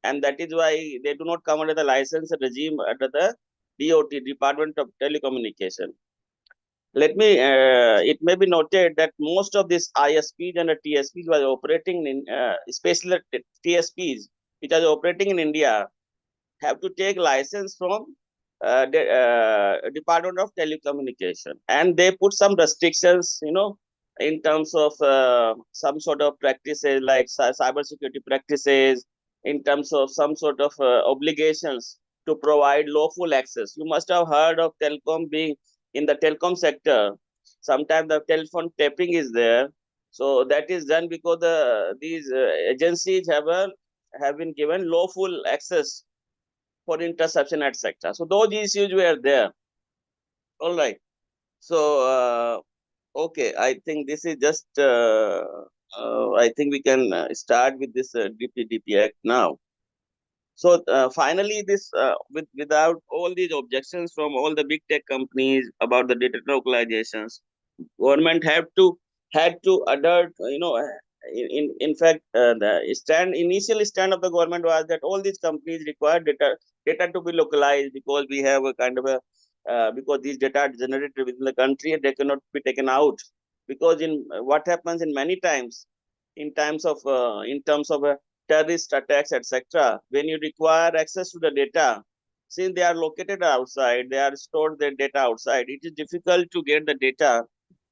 Speaker 6: And that is why they do not come under the license regime under the DOT, Department of Telecommunication. It may be noted that most of these ISPs and TSPs were operating in, especially the TSPs, which are operating in India, have to take license from the Department of Telecommunication, and they put some restrictions, in terms of some sort of practices like cyber security practices, in terms of some sort of obligations to provide lawful access. You must have heard of telecom being in the telecom sector. Sometimes the telephone tapping is there, so that is done because these agencies have been given lawful access for interception, etc. So those issues were there. All right. So okay, I think this is just. I think we can start with this DPDP Act now. So finally, this without all these objections from all the big tech companies about the data localizations, government had to adhere. In fact, the initial stand of the government was that all these companies require data to be localized because we have a kind of a because these data are generated within the country and they cannot be taken out, because in what happens in many times in terms of terrorist attacks, etc., when you require access to the data, since they are located outside, they are stored their data outside, it is difficult to get the data,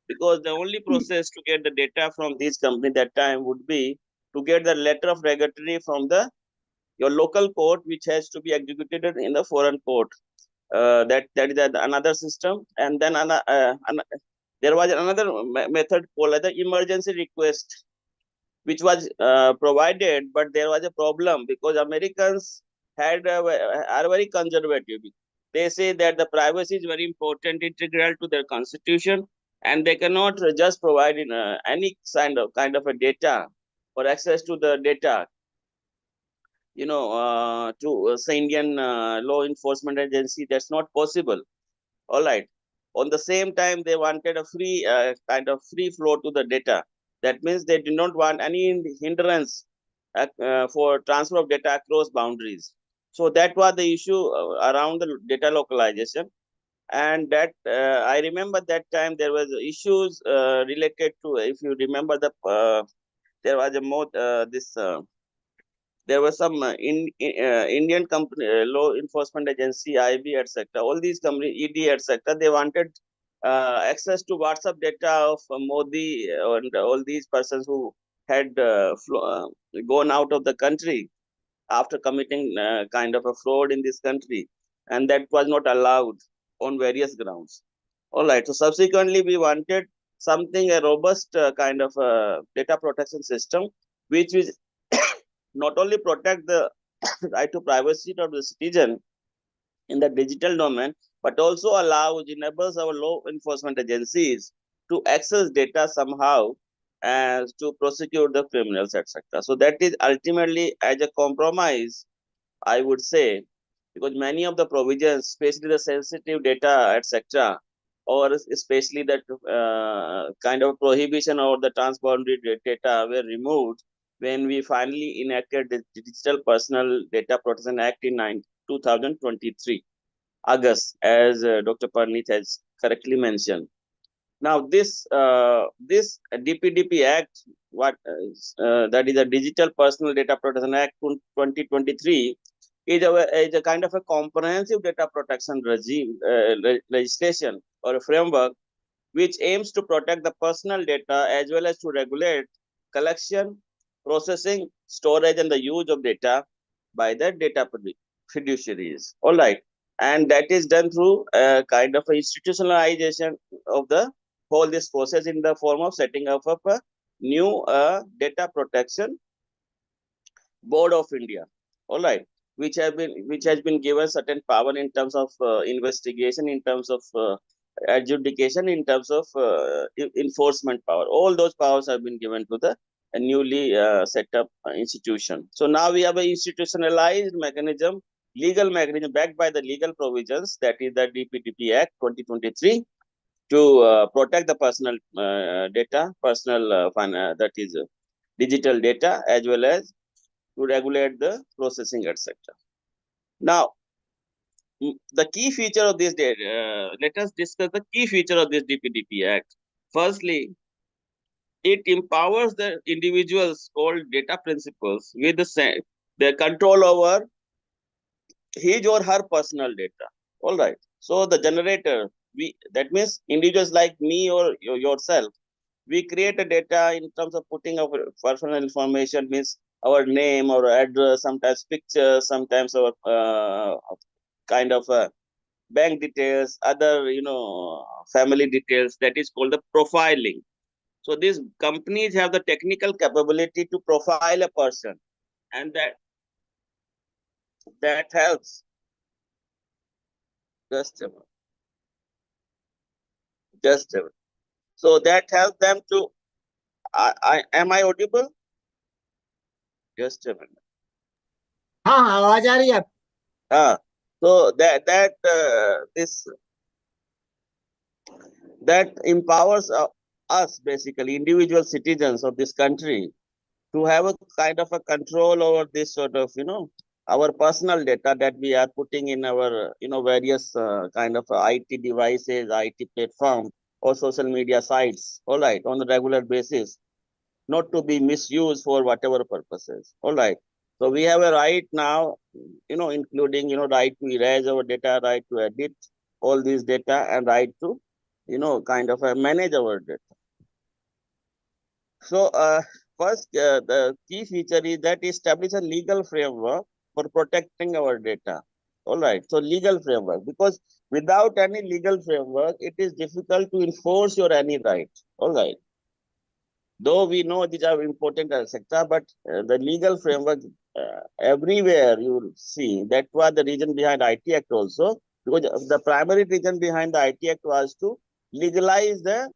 Speaker 6: because the only process to get the data from these companies that time would be to get the letter of regulatory from your local court, which has to be executed in the foreign court. That is another system, and then there was another method called the emergency request, which was provided, but there was a problem because Americans are very conservative. They say that the privacy is very important, integral to their constitution, and they cannot just provide in any kind of a data or access to the data, to Indian law enforcement agency. That's not possible. All right. On the same time, they wanted a free kind of free flow to the data. That means they did not want any hindrance for transfer of data across boundaries. So that was the issue around the data localization. And that I remember that time there was issues related to, if you remember, there was a more this there was some Indian company, law enforcement agency, IB, etc. All these companies, ED, etc. They wanted access to WhatsApp data of Modi and all these persons who had gone out of the country after committing kind of a fraud in this country, and that was not allowed on various grounds. All right. So subsequently, we wanted something a robust kind of data protection system, which is not only protect the right to privacy of the citizen in the digital domain, but also enables our law enforcement agencies to access data somehow as to prosecute the criminals, etc. So that is ultimately as a compromise, I would say, because many of the provisions, especially the sensitive data, etc., or especially that kind of prohibition or the transboundary data were removed when we finally enacted the Digital Personal Data Protection Act in 2023, August, as Dr. Parnith has correctly mentioned. Now, this DPDP Act, that is a Digital Personal Data Protection Act 2023, is a kind of a comprehensive data protection regime legislation or a framework which aims to protect the personal data as well as to regulate collection, processing, storage, and the use of data by the data fiduciaries. All right. And that is done through a kind of a institutionalization of the whole this process in the form of setting up of a new data protection board of India. All right. Which has been given certain power in terms of investigation, in terms of adjudication, in terms of enforcement power. All those powers have been given to the a newly set up institution. So now we have an institutionalized mechanism, legal mechanism backed by the legal provisions, that is the DPDP Act 2023, to protect the personal data, that is digital data, as well as to regulate the processing, etc. Now, the key feature of this data, let us discuss the key feature of this DPDP Act. Firstly, it empowers the individuals called data principals with the control over his or her personal data. All right. So the generator, that means individuals like me or yourself, we create a data in terms of putting our personal information, means our name, our address, sometimes pictures, sometimes our kind of bank details, other family details. That is called the profiling. So these companies have the technical capability to profile a person, and that helps. Just a minute. Just a minute. So that helps them to. Am I audible? Just a minute.
Speaker 3: हाँ हाँ, आवाज आ रही है आप?
Speaker 6: So that empowers us, basically individual citizens of this country, to have a kind of a control over this sort of our personal data that we are putting in our various kind of IT devices, IT platform, or social media sites, all right, on a regular basis, not to be misused for whatever purposes. All right. So we have a right now, including, right to erase our data, right to edit all these data, and right to, kind of manage our data. So first, the key feature is that establish a legal framework for protecting our data. All right. So legal framework, because without any legal framework, it is difficult to enforce your any right. All right. Though we know these are important sector, but the legal framework everywhere you will see. That was the reason behind IT Act also, because the primary reason behind the IT Act was to legalize the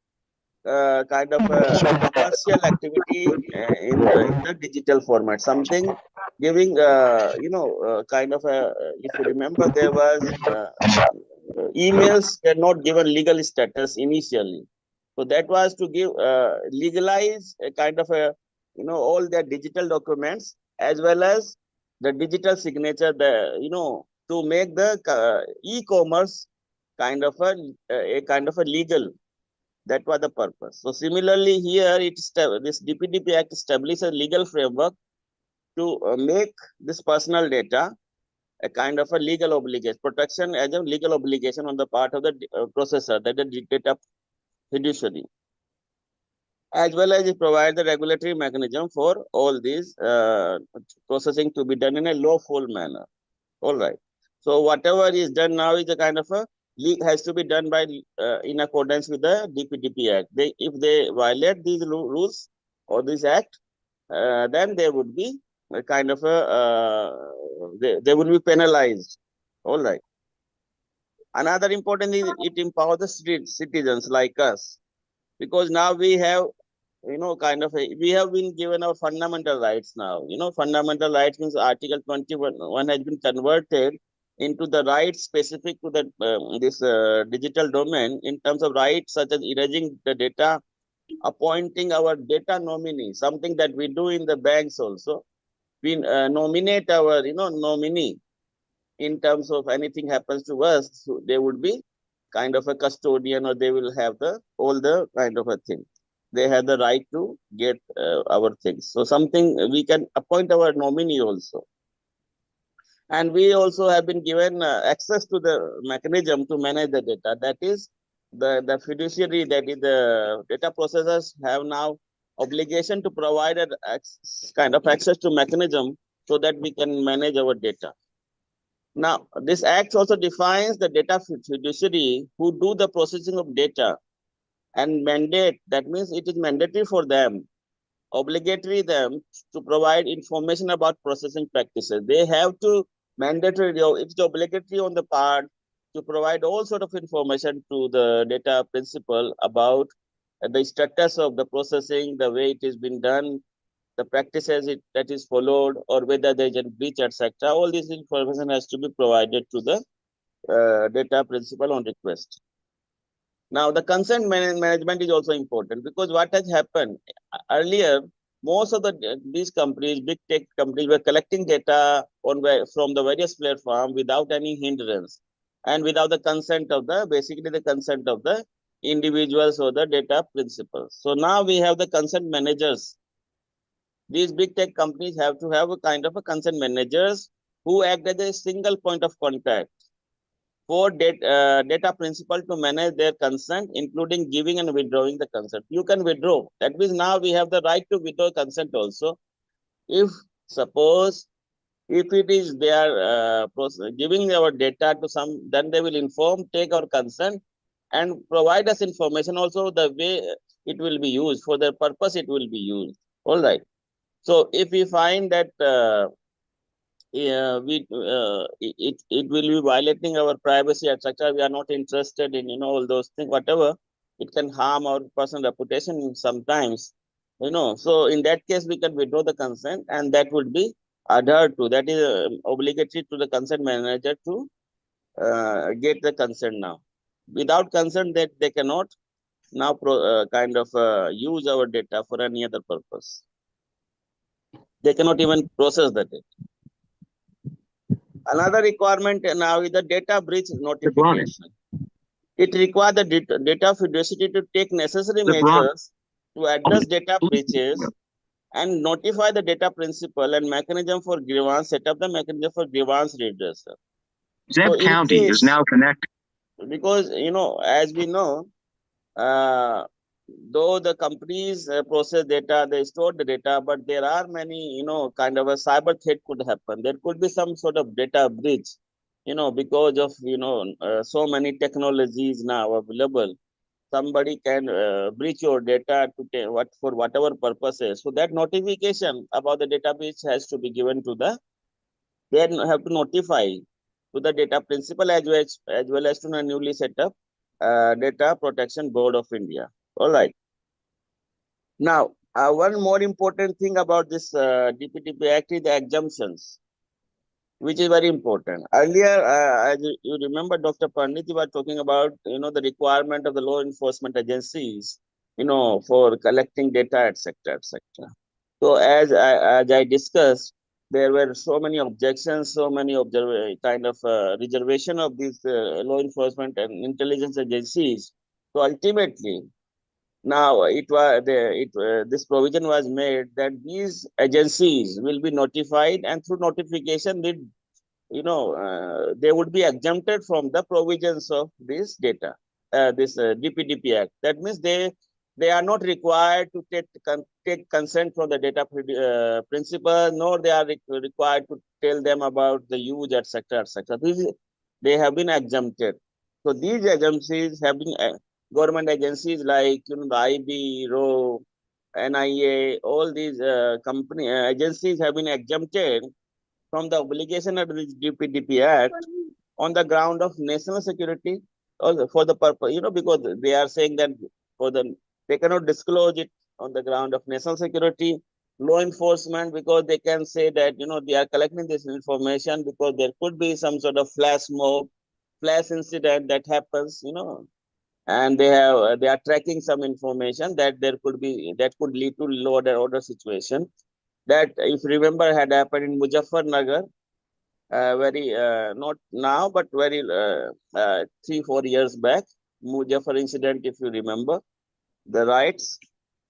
Speaker 6: kind of commercial activity in the digital format. Something giving, kind of if you remember, there was emails were not given legal status initially. So that was to give legalize a kind of a all their digital documents, as well as the digital signature, to make the e-commerce kind of a legal. That was the purpose. So similarly here, this DPDP Act establishes a legal framework to make this personal data a kind of a legal obligation, protection as a legal obligation on the part of the processor, that the data fiduciary, as well as it provides the regulatory mechanism for all these processing to be done in a lawful manner. All right. So whatever is done now is a kind of a has to be done by in accordance with the DPDP Act. If they violate these rules or this act, then they would be a kind of a they would be penalized. All right. Another important is it empowers the citizens like us, because now we have we have been given our fundamental rights now. Fundamental rights means Article 21 has been converted into the rights specific to the this digital domain, in terms of rights such as erasing the data, appointing our data nominee, something that we do in the banks also. We nominate our nominee. In terms of anything happens to us, so they would be kind of a custodian, or they will have all the kind of a thing. They have the right to get our things. So something we can appoint our nominee also. And we also have been given access to the mechanism to manage the data. That is the fiduciary, that is the data processors have now obligation to provide a kind of access to mechanism so that we can manage our data. Now, this act also defines the data fiduciary who do the processing of data, and mandate, that means it is mandatory for them, obligatory them to provide information about processing practices. They have to mandatory, it's obligatory on the part to provide all sort of information to the data principal about the status of the processing, the way it has been done, the practices that is followed, or whether there is a breach, etc. All this information has to be provided to the data principal on request. Now, the consent management is also important, because what has happened earlier, most of these companies, big tech companies, were collecting data from the various platforms without any hindrance and without the consent of basically the consent of the individuals or the data principals. So now we have the consent managers. These big tech companies have to have a kind of a consent managers who act as a single point of contact for data principal to manage their consent, including giving and withdrawing the consent. You can withdraw. That means now we have the right to withdraw consent also. If suppose if it is they are giving our data to some, then they will inform, take our consent, and provide us information also the way it will be used, for the purpose it will be used. All right. So if we find that it will be violating our privacy, etc., we are not interested in all those things, whatever, it can harm our personal reputation sometimes, so in that case we can withdraw the consent, and that would be adhered to. That is obligatory to the consent manager to get the consent. Now without consent, that they cannot now use our data for any other purpose. They cannot even process the data. Another requirement now is the data breach notification. It requires the data fiduciary to take necessary measures to address data breaches and notify the data principal, and mechanism for grievance, set up the mechanism for grievance redressal.
Speaker 9: Zeb County is now connected.
Speaker 6: Because, as we know, though the companies process data, they store the data, but there are many, kind of a cyber threat could happen. There could be some sort of data breach, because of, so many technologies now available. Somebody can breach your data for whatever purposes. So that notification about the data breach has to be given to they have to notify to the data principal as well as to the newly set up Data Protection Board of India. All right. Now, one more important thing about this DPDP Act is the exemptions, which is very important. Earlier, as you remember, Dr. Pandit, you were talking about, the requirement of the law enforcement agencies, for collecting data, etc., etc. So as I discussed, there were so many objections, so many reservation of these law enforcement and intelligence agencies. So ultimately, now this provision was made that these agencies will be notified, and through notification, they would be exempted from the provisions of this DPDP Act. That means they are not required to take consent from the data principal, nor they are required to tell them about the use, etc., etc. They have been exempted. So these agencies have been government agencies like the IB, RO, NIA, all these agencies have been exempted from the obligation of the DPDP Act on the ground of national security, or for the purpose, because they are saying that they cannot disclose it on the ground of national security, law enforcement, because they can say that, they are collecting this information because there could be some sort of flash incident that happens, and they are tracking some information that could lead to law and order situation. That, if you remember, had happened in Muzaffarnagar, very not now, but very 3-4 years back. Muzaffar incident, if you remember, the rights.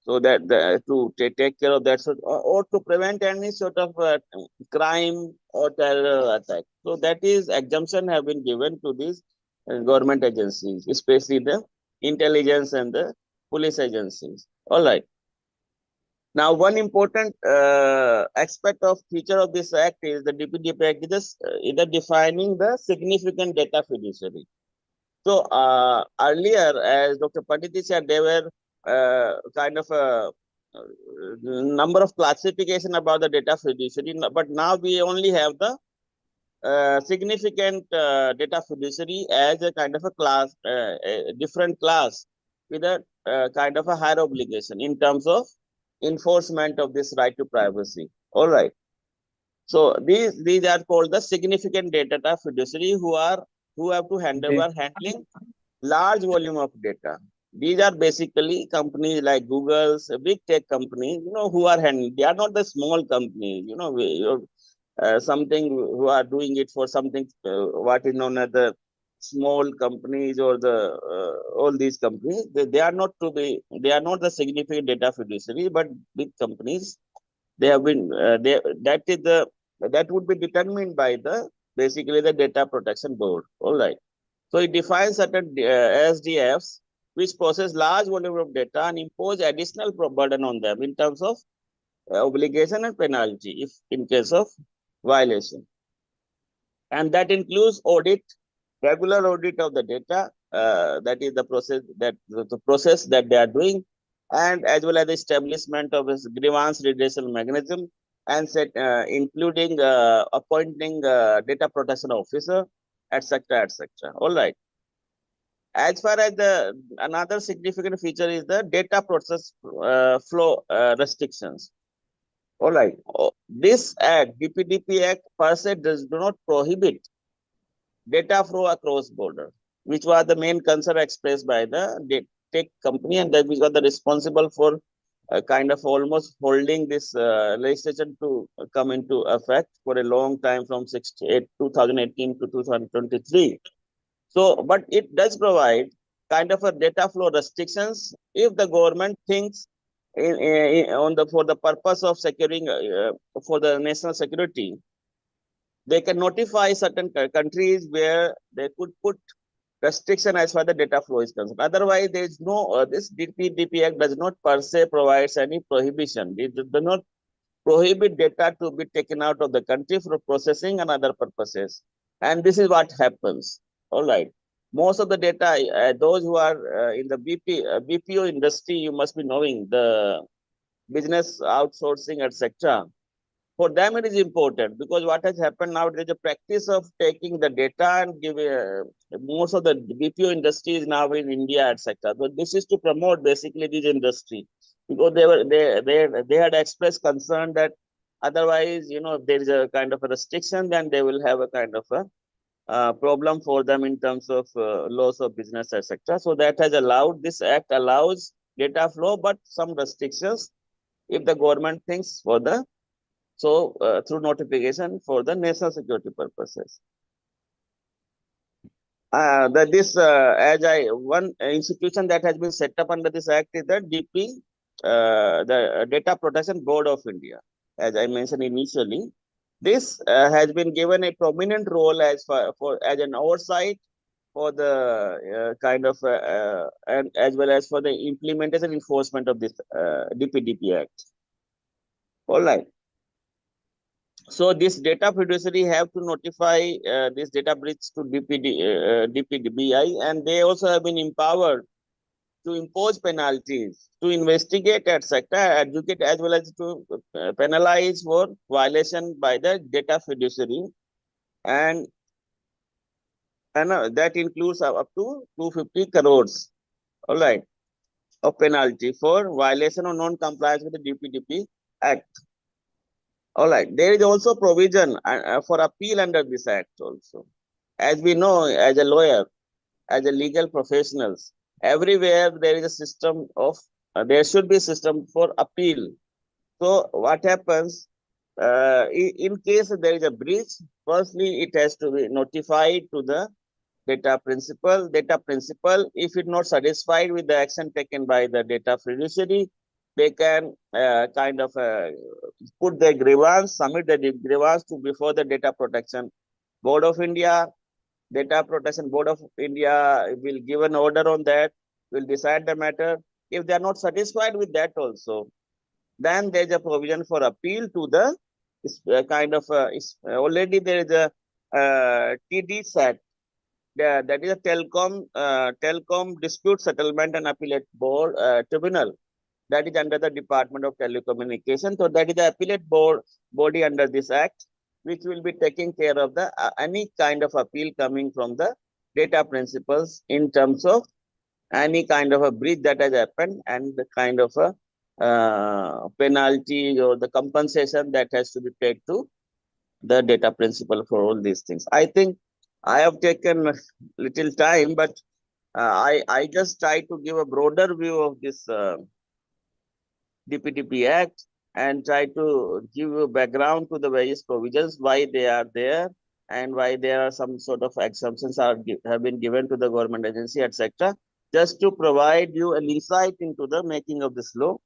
Speaker 6: So that to take care of that or to prevent any sort of crime or terror attack. So that is exemption have been given to these government agencies, especially the intelligence and the police agencies. All right. Now, one important aspect of feature of this act is the DPDP Act is either defining the significant data fiduciary. So earlier, as Dr. Pandit said, there were kind of a number of classification about the data fiduciary, but now we only have the significant data fiduciary as a kind of a class, a different class with a kind of a higher obligation in terms of enforcement of this right to privacy. All right. So these are called the significant data fiduciary who have to handling large volume of data. These are basically companies like Google's, big tech companies, who are handling. They are not the small companies, something who are doing it for something what is known as the small companies or the all these companies. They are not the significant data fiduciary, but big companies. They have been that would be determined by basically the data protection board. All right. So it defines certain SDFs which process large volume of data and impose additional burden on them in terms of obligation and penalty if in case of violation. And that includes regular audit of the data, that is the process that they are doing, and as well as the establishment of a grievance redressal mechanism, and including appointing data protection officer, etc., etc. All right. As far as another significant feature is the data process flow restrictions. All right. This Act, DPDP Act, per se do not prohibit data flow across border, which was the main concern expressed by the tech company, and that we got the responsible for kind of almost holding this legislation to come into effect for a long time from 2018 to 2023. So, but it does provide kind of a data flow restrictions if the government thinks for the purpose of securing for the national security. They can notify certain countries where they could put restriction as far as the data flow is concerned. Otherwise, there is no, this DPDP Act does not per se provides any prohibition. It does not prohibit data to be taken out of the country for processing and other purposes. And this is what happens. All right. Most of the data, those who are in the BPO industry, you must be knowing the business outsourcing, etc. For them, it is important because what has happened now, there is a practice of taking the data and giving most of the BPO industry is now in India, etc. So this is to promote basically this industry because they had expressed concern that otherwise, if there is a kind of a restriction, then they will have a kind of a problem for them in terms of loss of business, etc. So that has allowed, this act allows data flow, but some restrictions if the government thinks for the through notification for the national security purposes. One institution that has been set up under this act is the the Data Protection Board of India. As I mentioned initially, this has been given a prominent role as an oversight for the kind of and as well as for the implementation and enforcement of this DPDP Act. All right. So this data fiduciary have to notify this data breach to DPDBI, and they also have been empowered to impose penalties, to investigate, etc., educate, as well as to penalize for violation by the data fiduciary, and that includes up to 250 crores, all right, of penalty for violation or non-compliance with the DPDP Act. All right. There is also provision for appeal under this act also. As we know, as a lawyer, as a legal professionals, everywhere there is a system of, there should be a system for appeal. So what happens, in case there is a breach, firstly, it has to be notified to the data principal. Data principal, if it's not satisfied with the action taken by the data fiduciary, they can kind of put their grievance, submit the grievance to before the Data Protection Board of India. Data Protection Board of India will give an order on that, will decide the matter. If they are not satisfied with that also, then there is a provision for appeal to the kind of already there is a TDSAT, that is a telecom dispute settlement and appellate board tribunal. That is under the Department of Telecommunication. So that is the appellate body under this act, which will be taking care of the any kind of appeal coming from the data principals in terms of any kind of a breach that has happened and the kind of a penalty or the compensation that has to be paid to the data principal for all these things. I think I have taken little time, but I just try to give a broader view of this DPDP Act and try to give a background to the various provisions, why they are there, and why there are some sort of exemptions have been given to the government agency, etc. Just to provide you an insight into the making of this law.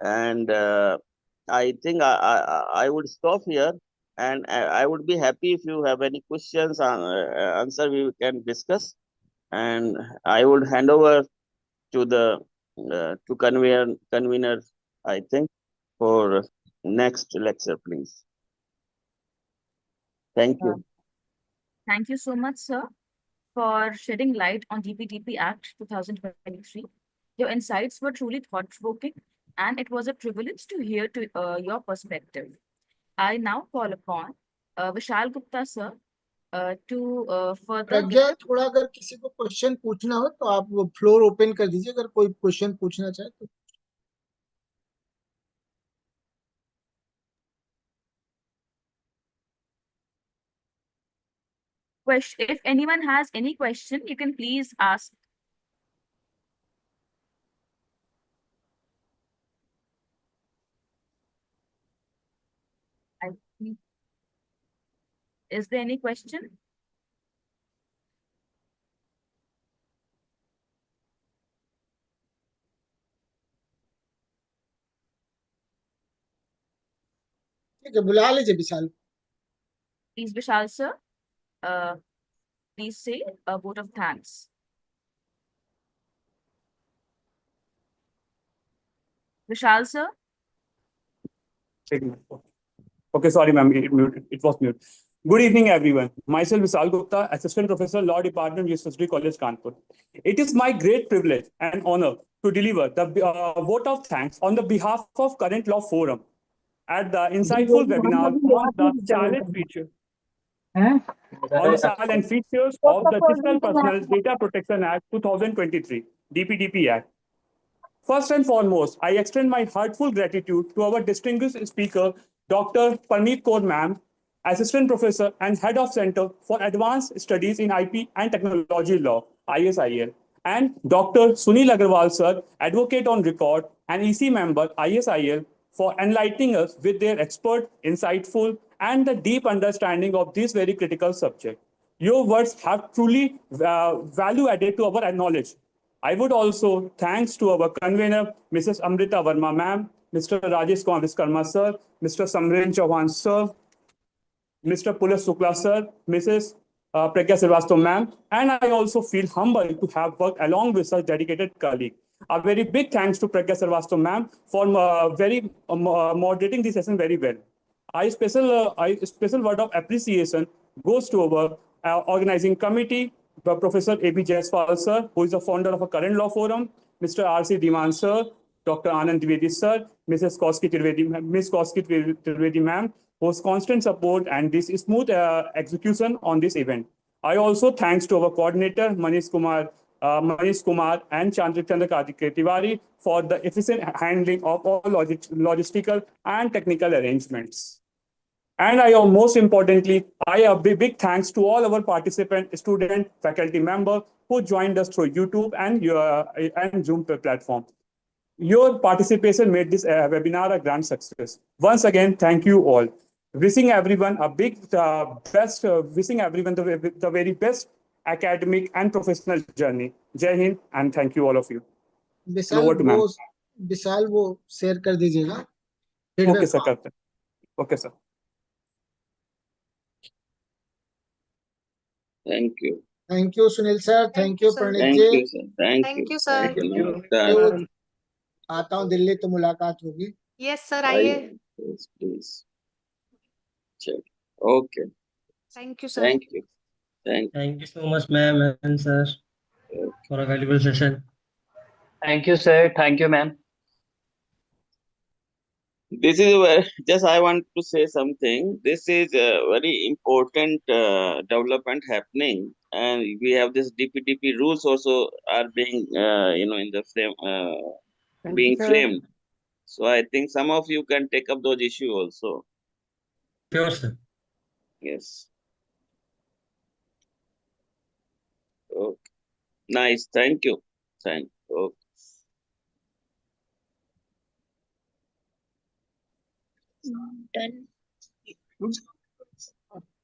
Speaker 6: And I think I would stop here, and I would be happy if you have any questions, answer we can discuss. And I would hand over to the to convener, I think, for next lecture, please. Thank you.
Speaker 7: Thank you so much, sir, for shedding light on DPDP Act 2023. Your insights were truly thought-provoking, and it was a privilege to hear your perspective. I now call upon Vishal Gupta, sir, to further
Speaker 3: प्रज्ञा, थोड़ा अगर किसी को question पूछना हो तो आप वो floor open कर दीजिए, अगर कोई क्वेश्चन पूछना चाहे तो।
Speaker 7: If anyone has any question, you can please ask. Is there any question?
Speaker 3: ठीक है, बुला लीजिए विशाल।
Speaker 7: Please, Vishal, sir, please say a vote of thanks. Vishal, sir.
Speaker 10: Okay, sorry, ma'am. It was mute. Good evening, everyone. Myself, Vishal Gupta, Assistant Professor, Law Department, University College, Kanpur. It is my great privilege and honor to deliver the vote of thanks on the behalf of Current Law Forum at the insightful webinar on the silent features of the Digital Personal Data Protection Act 2023, DPDP Act. First and foremost, I extend my heartfelt gratitude to our distinguished speaker, Dr. Parneet Kaur Ma'am, Assistant Professor and Head of Center for Advanced Studies in IP and Technology Law, ISIL, and Dr. Sunil Agarwal, Sir, Advocate on Record and EC Member, ISIL, for enlightening us with their expert, insightful, and the deep understanding of this very critical subject. Your words have truly value added to our knowledge. I would also thanks to our convener, Mrs. Amrita Verma ma'am, Mr. Rajesh Kumar Viskarma sir, Mr. Samren Chauhan sir, Mr. Pulas Sukla sir, Mrs. Pragya Srivastava ma'am, and I also feel humbled to have worked along with such dedicated colleague. A very big thanks to Pragya Srivastava ma'am for moderating this session very well. I special word of appreciation goes to our organizing committee, Professor A.B. Jaiswal sir, who is the founder of a Current Law Forum, Mr. R.C. Diman sir, Dr. Anand Dwivedi sir, Ms. Koski Trivedi ma'am, whose constant support and this smooth execution on this event. I also thanks to our coordinator, Manish Kumar and Chandra Tiwari for the efficient handling of all logistical and technical arrangements. And most importantly, I have a big thanks to all our participant, student, faculty member who joined us through YouTube and Zoom platform. Your participation made this webinar a grand success. Once again, thank you all. Wishing everyone a big wishing everyone the very best academic and professional journey. Jai Hind and thank you all of you.
Speaker 3: विशाल वो share कर दीजिएगा।
Speaker 10: Okay sir, करते हैं। Okay sir.
Speaker 6: Thank you.
Speaker 3: Thank you, Sunil sir. Thank you, Pranit ji.
Speaker 6: Thank you, sir. Thank you.
Speaker 2: sir.
Speaker 6: Thank you.
Speaker 3: आता हूँ दिल्ली तो मुलाकात होगी।
Speaker 2: Yes, sir. आइए।
Speaker 6: Yes, please. Check. Okay.
Speaker 2: Thank you, sir.
Speaker 6: Thank you.
Speaker 4: Thank you so much, ma'am and sir, for a valuable session.
Speaker 1: Thank you, sir. Thank you, ma'am.
Speaker 6: This is where just I want to say something. This is a very important development happening, and we have this DPDP rules also are being in the frame being framed. So I think some of you can take up those issues also.
Speaker 11: Sure, sir.
Speaker 6: Yes. Okay. Nice. Thank you. Thank you. Okay.
Speaker 5: Done.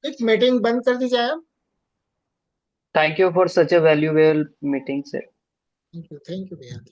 Speaker 3: एक meeting बंद कर दी जाए अब।
Speaker 1: Thank you for such a valuable meeting, sir.
Speaker 3: Thank you भैया।